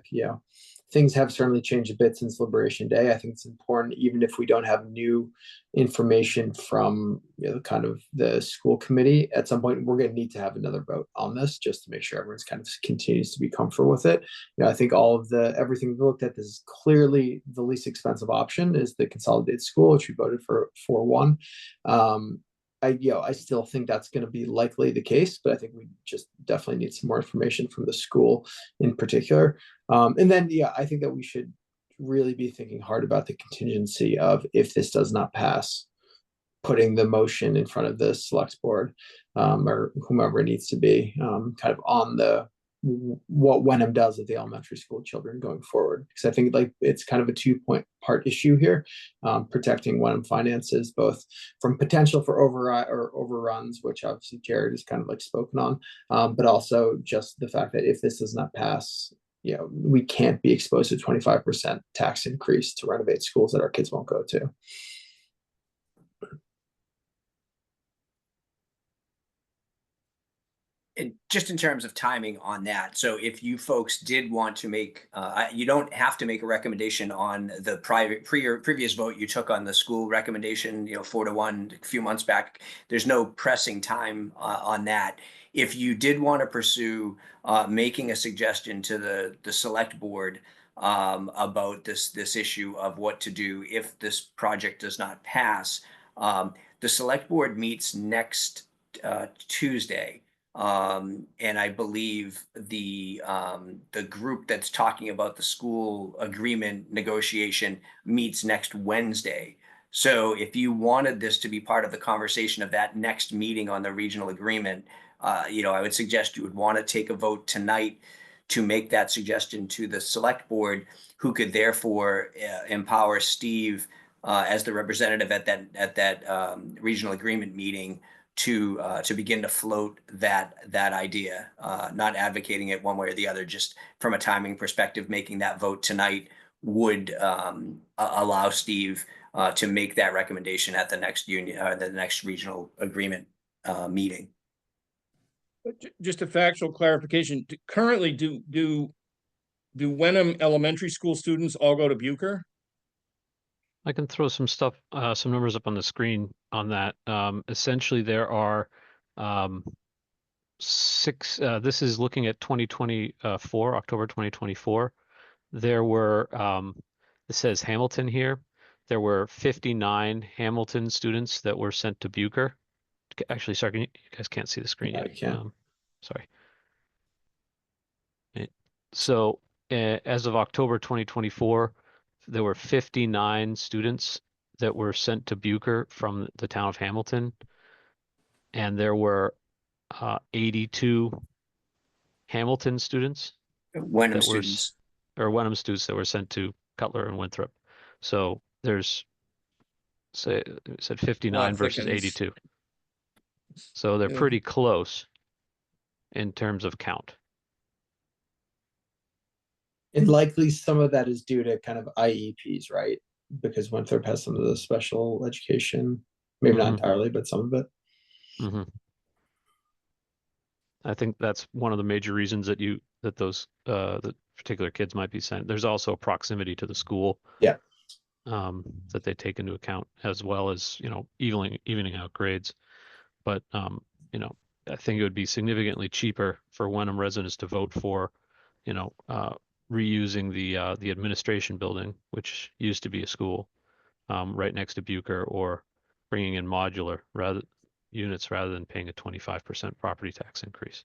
things have certainly changed a bit since Liberation Day. I think it's important, even if we don't have new information from kind of the school committee, at some point we're going to need to have another vote on this just to make sure everyone's kind of continues to be comfortable with it. I think everything we looked at, this is clearly the least expensive option is the consolidated school, which we voted for 4-1. I still think that's going to be likely the case, but I think we just definitely need some more information from the school in particular. And then, I think that we should really be thinking hard about the contingency of, if this does not pass, putting the motion in front of the select board, or whomever it needs to be, kind of on what Wenham does with the elementary school children going forward. Because I think it's kind of a 2-part issue here, protecting Wenham finances, both from potential for overruns, which obviously Jared has kind of spoken on, but also just the fact that if this does not pass, we can't be exposed to 25% tax increase to renovate schools that our kids won't go to. Just in terms of timing on that, so if you folks did want to make, you don't have to make a recommendation on the previous vote you took on the school recommendation, 4-1 a few months back. There's no pressing time on that. If you did want to pursue making a suggestion to the select board about this issue of what to do if this project does not pass, the select board meets next Tuesday. And I believe the group that's talking about the school agreement negotiation meets next Wednesday. So if you wanted this to be part of the conversation of that next meeting on the regional agreement, I would suggest you would want to take a vote tonight to make that suggestion to the select board, who could therefore empower Steve as the representative at that regional agreement meeting to begin to float that idea, not advocating it one way or the other, just from a timing perspective, making that vote tonight would allow Steve to make that recommendation at the next union or the next regional agreement meeting. Just a factual clarification. Currently, do Wenham elementary school students all go to Bucher? I can throw some stuff, some numbers up on the screen on that. Essentially, there are six. This is looking at 2024, October 2024. There were, it says Hamilton here. There were 59 Hamilton students that were sent to Bucher. Actually, sorry, you guys can't see the screen Yeah, yet. I can. Sorry. So as of October 2024, there were 59 students that were sent to Bucher from the town of Hamilton, and there were 82 Hamilton students Wenham that were students. or Wenham students that were sent to Cutler and Winthrop. So there's say it said 59 versus thickens. 82. So they're Yeah. pretty close in terms of count. And likely some of that is due to kind of IEPs, right? Because Winthrop has some of the special education, maybe not Mhm. entirely, but some of it. hmm I think that's one of the major reasons that those that particular kids might be sent. There's also a proximity to the school. Yeah. That they take into account, as well as, evening out grades. But I think it would be significantly cheaper for Wenham residents to vote for, reusing the administration building, which used to be a school, right next to Bucher, or bringing in modular units rather than paying a 25% property tax increase.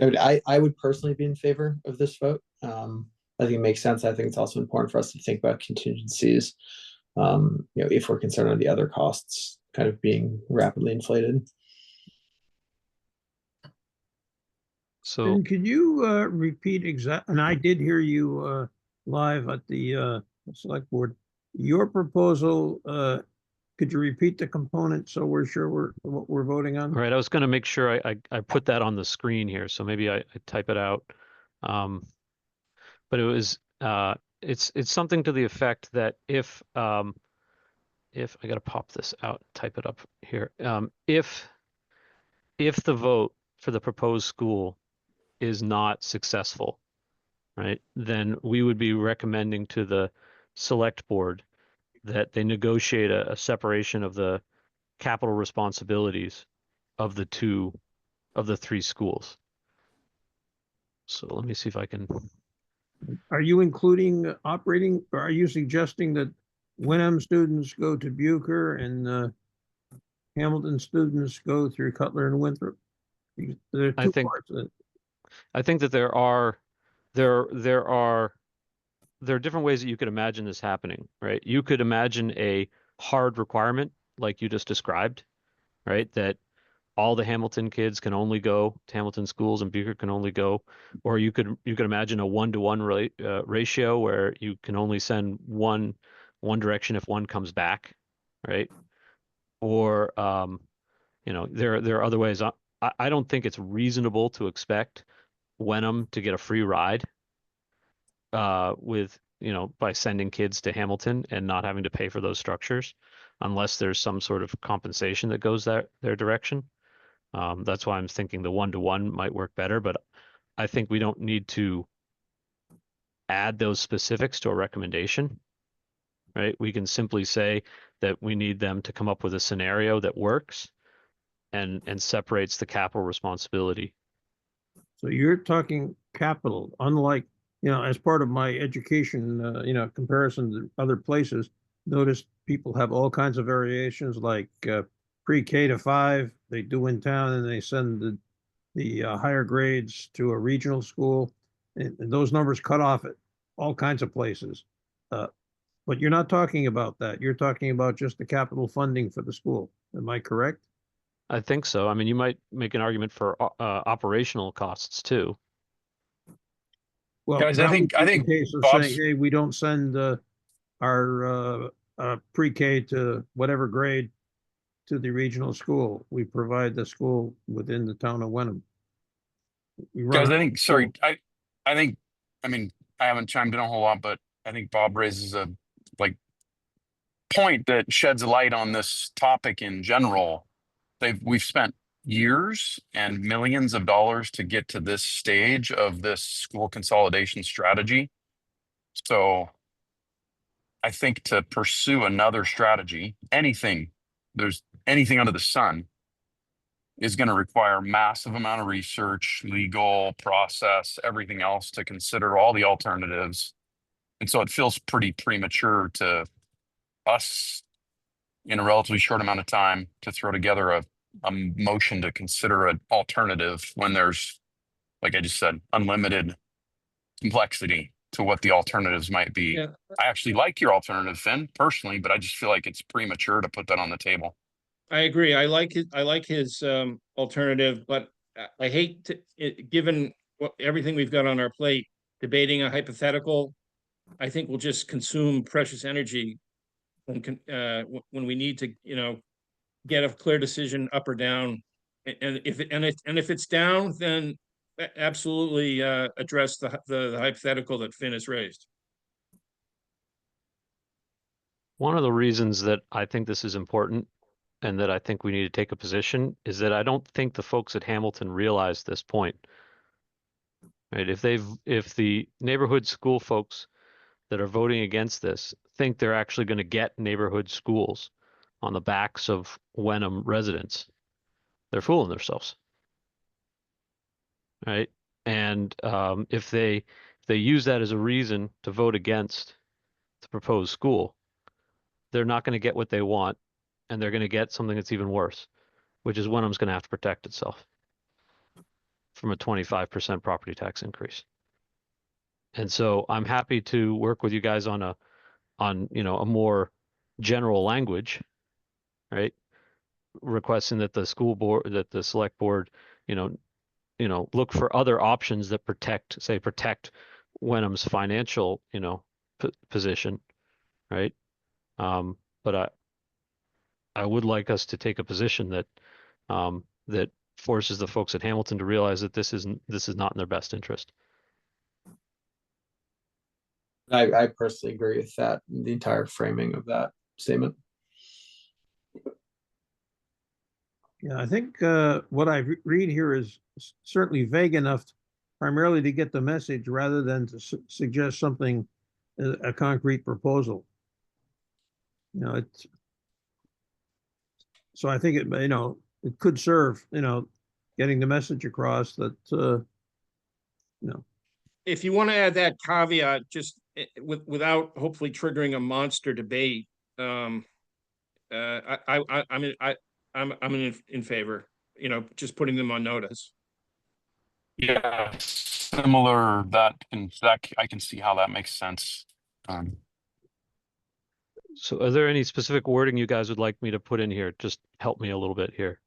I would personally be in favor of this vote. I think it makes sense. I think it's also important for us to think about contingencies. If we're concerned on the other costs kind of being rapidly inflated. So And could you repeat and I did hear you live at the select board. Your proposal, could you repeat the component so we're sure what we're voting on? all right, I was going to make sure I put that on the screen here, so maybe I type it out. But it was it's something to the effect that if I got to pop this out, type it up here. If the vote for the proposed school is not successful, right, then we would be recommending to the select board that they negotiate a separation of the capital responsibilities of the three schools. So let me see if I can. Are you including operating, or are you suggesting that Wenham students go to Bucher and Hamilton students go through Cutler and Winthrop? There are I two think- parts of it. I think that there are different ways that you could imagine this happening, right? You could imagine a hard requirement like you just described, right? That all the Hamilton kids can only go to Hamilton schools and Bucher can only go, or you could imagine a 1-to-1 ratio where you can only send one direction if one comes back, right? Or there are other ways. I don't think it's reasonable to expect Wenham to get a free ride with by sending kids to Hamilton and not having to pay for those structures, unless there's some sort of compensation that goes their direction. That's why I'm thinking the 1-to-1 might work better, but I think we don't need to add those specifics to a recommendation, right? We can simply say that we need them to come up with a scenario that works and separates the capital responsibility. So you're talking capital, unlike, as part of my education, comparison to other places, notice people have all kinds of variations like pre-K to 5, they do in town and they send the higher grades to a regional school. And those numbers cut off at all kinds of places. But you're not talking about that. You're talking about just the capital funding for the school. Am I correct? I think so. I mean, you might make an argument for operational costs too. Well, Guys, I that would think be the case of saying, Bob's hey, we don't send our pre-K to whatever grade to the regional school. We provide the school within the town of Wenham. We run Guys, our I think, school. sorry, I think, I mean, I haven't chimed in a whole lot, but I think Bob raises a like point that sheds light on this topic in general. We've spent years and millions of dollars to get to this stage of this school consolidation strategy. So I think to pursue another strategy, there's anything under the sun is going to require massive amount of research, legal process, everything else to consider all the alternatives. And so it feels pretty premature to us in a relatively short amount of time to throw together a motion to consider an alternative when there's, like I just said, unlimited complexity to what the alternatives might be. Yeah. I actually like your alternative, Finn, personally, but I just feel like it's premature to put that on the table. I agree. I like his alternative, but I hate to, given everything we've got on our plate, debating a hypothetical, I think we'll just consume precious energy when we need to, get a clear decision up or down. And if it's down, then absolutely address the hypothetical that Finn has raised. One of the reasons that I think this is important and that I think we need to take a position is that I don't think the folks at Hamilton realize this point. Right? If the neighborhood school folks that are voting against this think they're actually going to get neighborhood schools on the backs of Wenham residents, they're fooling themselves. Right? And if they use that as a reason to vote against the proposed school, they're not going to get what they want, and they're going to get something that's even worse, which is Wenham's going to have to protect itself from a 25% property tax increase. And so I'm happy to work with you guys on a more general language, right? Requesting that the select board, look for other options that protect Wenham's financial, position, right? But I would like us to take a position that that forces the folks at Hamilton to realize that this is not in their best interest. I personally agree with that, the entire framing of that statement. Yeah, I think what I read here is certainly vague enough primarily to get the message rather than to suggest something, a concrete proposal. So I think it could serve, getting the message across that, If you want to add that caveat, just without hopefully triggering a monster debate, I'm in favor, just putting them on notice. Yeah, similar. That I can see how that makes sense. So are there any specific wording you guys would like me to put in here? Just help me a little bit here.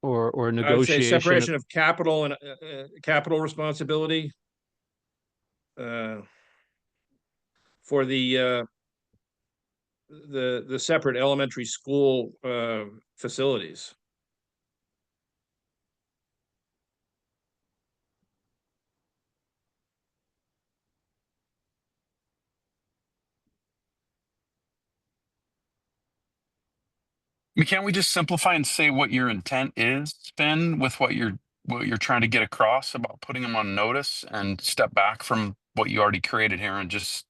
Or I would say negotiation. separation of capital and capital responsibility for the separate elementary school facilities. Can't we just simplify and say what your intent is, Finn, with what you're trying to get across about putting them on notice, and step back from what you already created here and just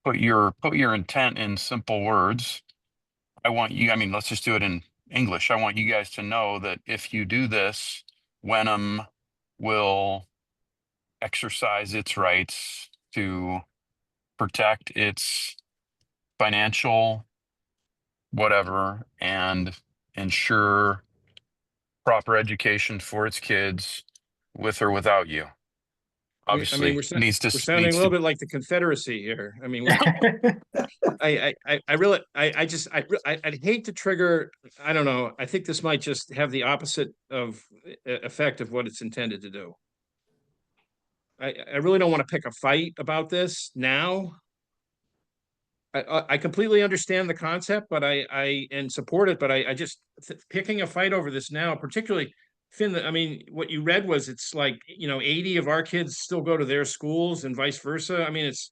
put your intent in simple words. I mean, let's just do it in English. I want you guys to know that if you do this, Wenham will exercise its rights to protect its financial whatever and ensure proper education for its kids with or without you. obviously needs to we're sounding needs a little to bit like the Confederacy here. I mean, I really, I'd hate to trigger, I don't know. I think this might just have the opposite of effect of what it's intended to do. I really don't want to pick a fight about this now. I completely understand the concept, but and support it, but I just picking a fight over this now, particularly Finn, I mean, what you read was it's like, 80 of our kids still go to their schools and vice versa. I mean, it's,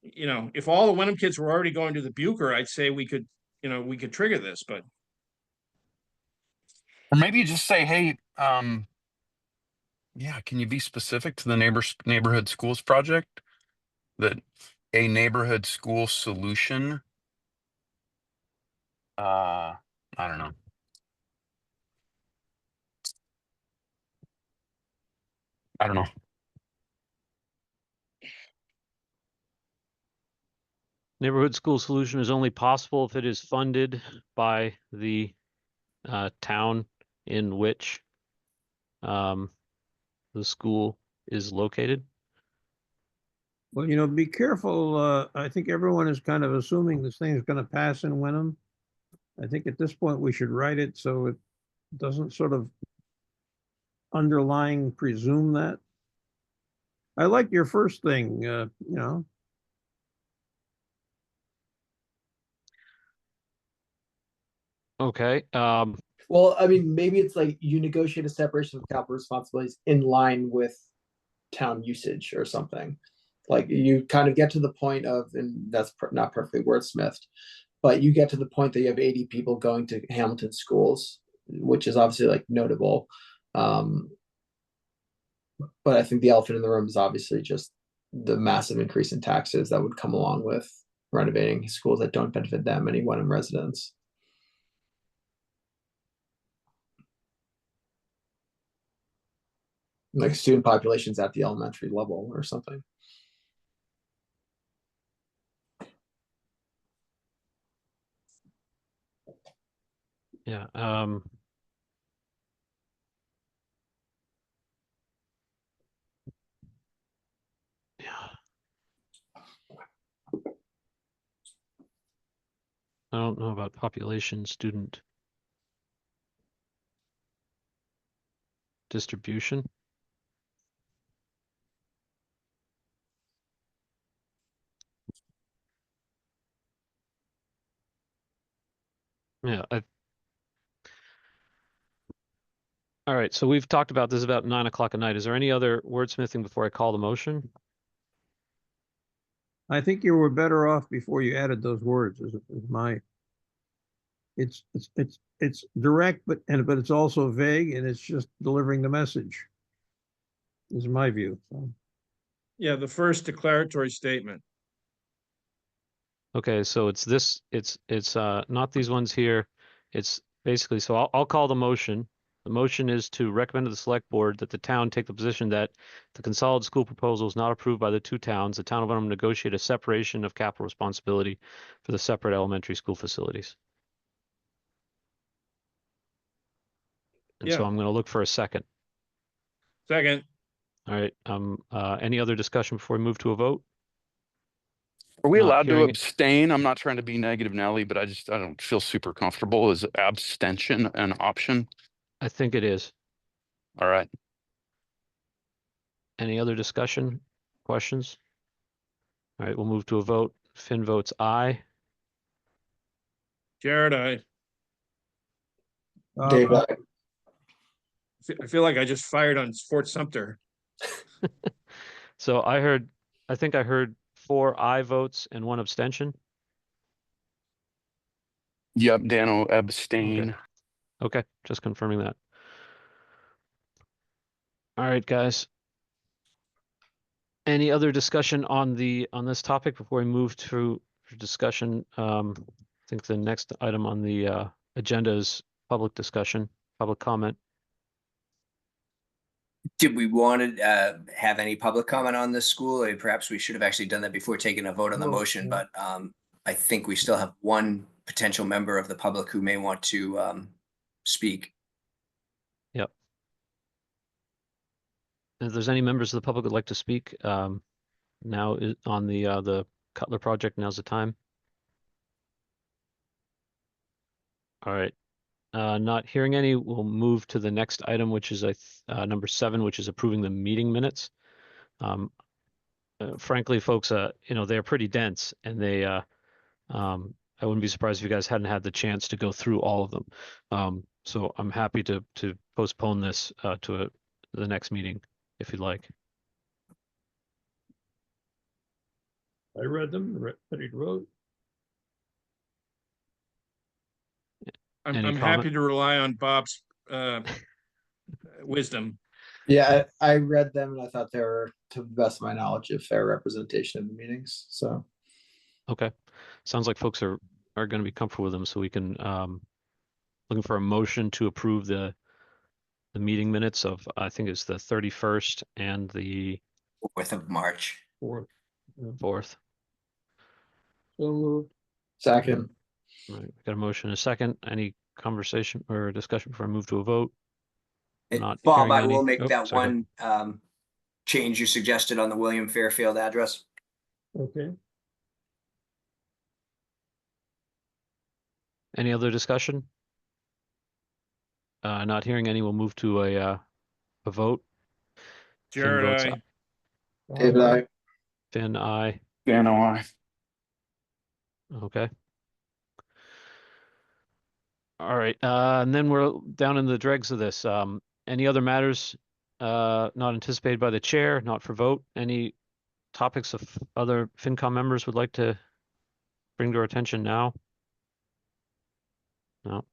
if all the Wenham kids were already going to the Bucher, I'd say we could trigger this, but or maybe you just say, hey, yeah, can you be specific to the neighborhood schools project? That a neighborhood school solution. I don't know. I don't know. Neighborhood school solution is only possible if it is funded by the town in which the school is located. Well, be careful. I think everyone is kind of assuming this thing is going to pass in Wenham. I think at this point we should write it so it doesn't sort of underlying presume that. I like your first thing, Okay. Well, I mean, maybe it's like you negotiate a separation of capital responsibilities in line with town usage or something. Like you kind of get to the point of, and that's not perfectly wordsmithed, but you get to the point that you have 80 people going to Hamilton schools, which is obviously like notable. But I think the elephant in the room is obviously just the massive increase in taxes that would come along with renovating schools that don't benefit that many Wenham residents. Like student populations at the elementary level or something. Yeah. Yeah. I don't know about population student distribution. Yeah. All right. So we've talked about this about 9 o'clock at night. Is there any other wordsmithing before I call the motion? I think you were better off before you added those words. Is my. It's direct, but it's also vague, and it's just delivering the message. Is my view. So. yeah, the first declaratory statement. Okay, so it's this, it's not these ones here. It's basically, so I'll call the motion. The motion is to recommend to the select board that the town take the position that the consolidated school proposal is not approved by the two towns. The town of Wenham negotiate a separation of capital responsibility for the separate elementary school facilities. And so Yeah. I'm going to look for a second. Second, All right. Any other discussion before we move to a vote? Are we Not allowed to hearing it. abstain? I'm not trying to be negative, Nelly, but I don't feel super comfortable. Is abstention an option? I think it is. All right. Any other discussion, questions? All right, we'll move to a vote. Finn votes aye. Jared, Dave, I feel like I just fired on Fort Sumter. So I think I heard 4 aye votes and 1 abstention. Yep, Dano abstain. Okay, just confirming that. All right, guys. Any other discussion on this topic before we move to discussion? I think the next item on the agenda is public discussion, public comment. Did we want to have any public comment on this school? Perhaps we should have actually done that before taking a vote on the motion, but I think we still have one potential member of the public who may want to speak. Yep. if there's any members of the public who'd like to speak, now is on the Cutler project, now's the time. All right. Not hearing any, we'll move to the next item, which is number 7, which is approving the meeting minutes. Frankly, folks, they're pretty dense, and I wouldn't be surprised if you guys hadn't had the chance to go through all of them. So I'm happy to postpone this to the next meeting if you'd like. I read them, ready to vote. Any I'm comment? happy to rely on Bob's wisdom. Yeah, I read them and I thought they were, to the best of my knowledge, a fair representation of the meetings. So Okay. Sounds like folks are going to be comfortable with them, so we can looking for a motion to approve the meeting minutes of, I think it's the 31st and the 4th of March. 4th. 4th. So moved. second, All right, got a motion and a second. Any conversation or discussion before I move to a vote? Not Bob, hearing I any. will make Oh, that sorry, one change you suggested on the William Fairfield address. Okay. any other discussion? Not hearing any, we'll move to a vote. Finn Jared, votes I. David, I. Finn, aye. Dan, I. Okay. All right, and then we're down in the dregs of this. Any other matters not anticipated by the chair, not for vote? Any topics of other FinCom members would like to bring to our attention now? No,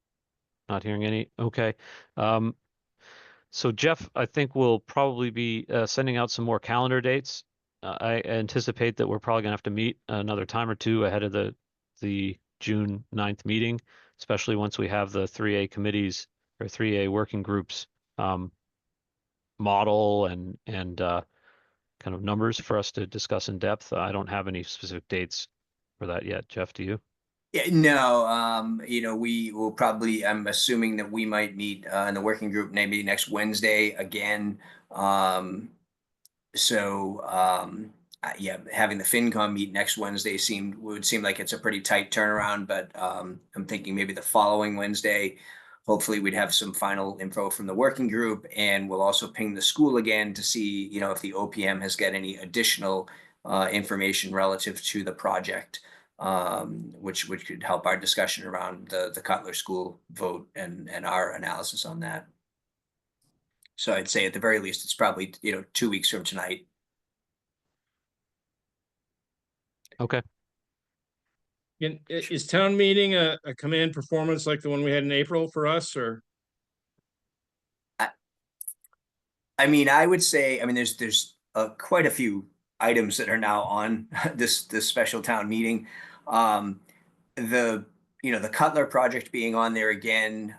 not hearing any. Okay. So Jeff, I think we'll probably be sending out some more calendar dates. I anticipate that we're probably gonna have to meet another time or two ahead of the June 9th meeting, especially once we have the 3A committees or 3A working groups model and kind of numbers for us to discuss in depth. I don't have any specific dates for that yet. Jeff, do you? Yeah, no, we will probably, I'm assuming that we might meet in the working group maybe next Wednesday again. Yeah, having the FinCom meet next Wednesday would seem like it's a pretty tight turnaround, but I'm thinking maybe the following Wednesday, hopefully we'd have some final info from the working group, and we'll also ping the school again to see, if the OPM has got any additional information relative to the project. Which could help our discussion around the Cutler School vote and our analysis on that. So I'd say at the very least, it's probably, 2 weeks from tonight. Okay. Is town meeting a command performance like the one we had in April for us, or? I mean, I would say, there's quite a few items that are now on this special town meeting. The Cutler project being on there again,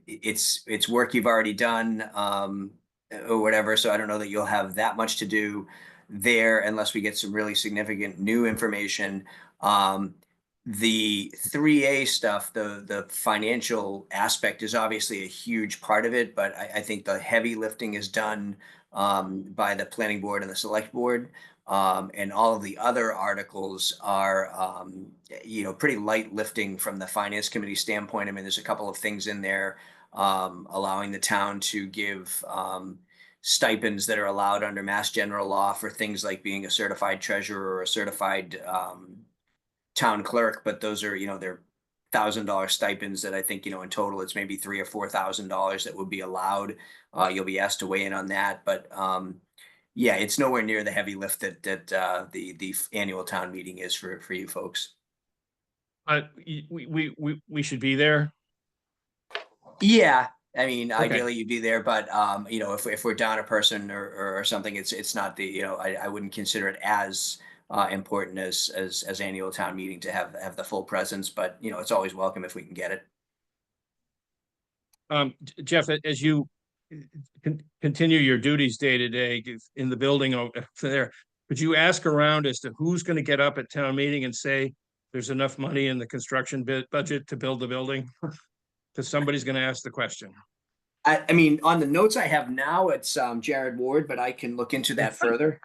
it's work you've already done, or whatever. So I don't know that you'll have that much to do there unless we get some really significant new information. The 3A stuff, the financial aspect is obviously a huge part of it, but I think the heavy lifting is done by the planning board and the select board. And all of the other articles are, pretty light lifting from the finance committee standpoint. There's a couple of things in there allowing the town to give stipends that are allowed under Mass General Law for things like being a certified treasurer or a certified town clerk. But those are, they're $1,000 stipends that I think, in total it's maybe $3,000 or $4,000 that would be allowed. You'll be asked to weigh in on that, but yeah, it's nowhere near the heavy lift that the annual town meeting is for you folks. We should be there. Yeah, Okay. ideally you'd be there, but if we're down a person or something, it's not the, I wouldn't consider it as important as annual town meeting to have the full presence, but it's always welcome if we can get it. Jeff, as you continue your duties day to day in the building over there, could you ask around as to who's going to get up at town meeting and say there's enough money in the construction budget to build the building? Because somebody's going to ask the question. I mean, on the notes I have now, it's Jared Ward, but I can look into that further.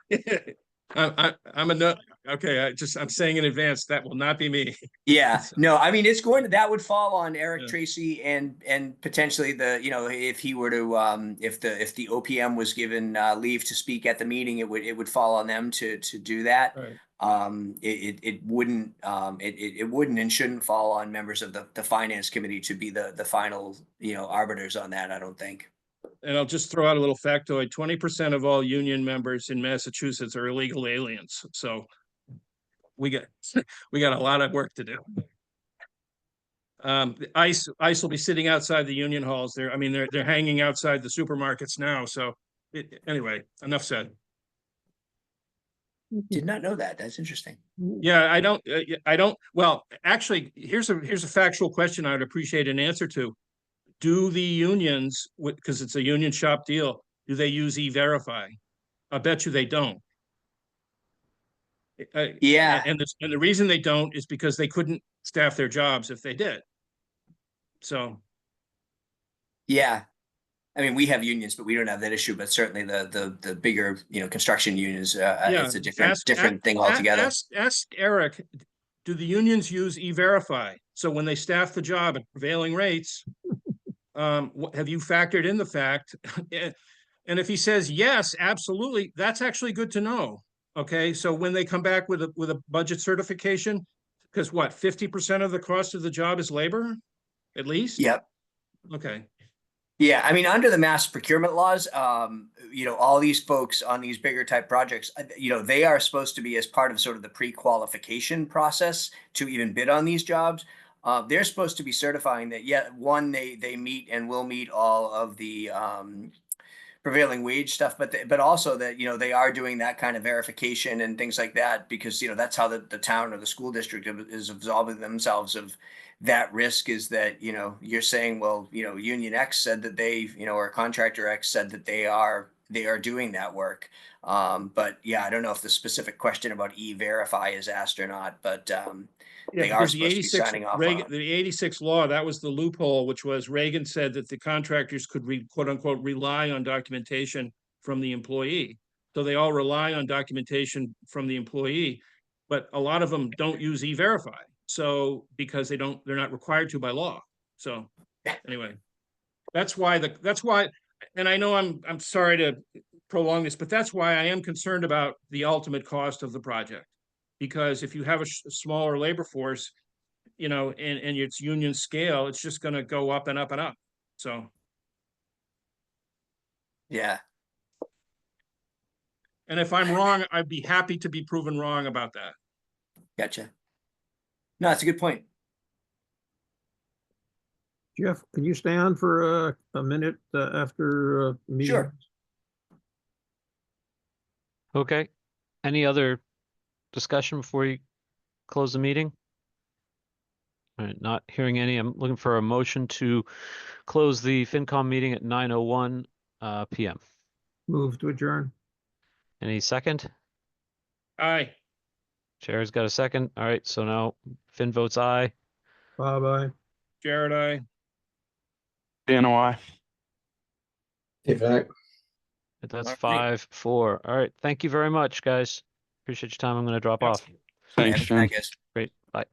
I'm a no, okay, I'm saying in advance, that will not be me. Yeah, no, I mean, that would fall on Eric Yeah. Tracy and potentially if he were to, if the OPM was given leave to speak at the meeting, it would fall on them to do that. Right. It wouldn't, it wouldn't and shouldn't fall on members of the finance committee to be the final, arbiters on that, I don't think. And I'll just throw out a little factoid, 20% of all union members in Massachusetts are illegal aliens, so we got a lot of work to do. The ICE will be sitting outside the union halls there. I mean, they're hanging outside the supermarkets now, so anyway, enough said. Did not know that. That's interesting. Yeah, I don't, well, actually, here's a factual question I would appreciate an answer to. Do the unions, because it's a union shop deal, do they use E-Verify? I bet you they don't. Yeah. And the reason they don't is because they couldn't staff their jobs if they did. So. Yeah. I mean, we have unions, but we don't have that issue. But certainly the bigger, construction unions, Yeah, it's a different thing altogether. Ask Eric, do the unions use E-Verify? So when they staff the job at prevailing rates, have you factored in the fact? And if he says yes, absolutely, that's actually good to know. Okay, so when they come back with a budget certification, because what, 50% of the cost of the job is labor, at least? Yep. Okay. Yeah, I mean, under the mass procurement laws, all these folks on these bigger type projects, they are supposed to be as part of sort of the pre-qualification process to even bid on these jobs. They're supposed to be certifying that, one, they meet and will meet all of the prevailing wage stuff, but also that, they are doing that kind of verification and things like that, because, that's how the town or the school district is absolving themselves of that risk, is that, you're saying, well, Union X said that they, or Contractor X said that they are doing that work. But yeah, I don't know if the specific question about E-Verify is asked or not, but they are supposed to be signing off on it. The 86 law, that was the loophole, which was Reagan said that the contractors could quote unquote rely on documentation from the employee. So they all rely on documentation from the employee, but a lot of them don't use E-Verify. So because they're not required to by law. So anyway, that's why, and I know I'm sorry to prolong this, but that's why I am concerned about the ultimate cost of the project. Because if you have a smaller labor force, and it's union scale, it's just going to go up and up and up. So. Yeah. And if I'm wrong, I'd be happy to be proven wrong about that. Gotcha. No, that's a good point. Jeff, can you stay on for a minute after meeting? Sure. Okay. Any other discussion before you close the meeting? All right, not hearing any. I'm looking for a motion to close the FinCom meeting at 9:01 p.m. Move to adjourn. Any second? Aye. Chair's got a second. All right, so now Finn votes aye. Bye-bye. Jared, aye. DNOI. That's All right. 5-4. All right, thank you very much, guys. Appreciate your time. I'm going to drop off. Thanks, Yeah, Jim. I guess. Great. Bye.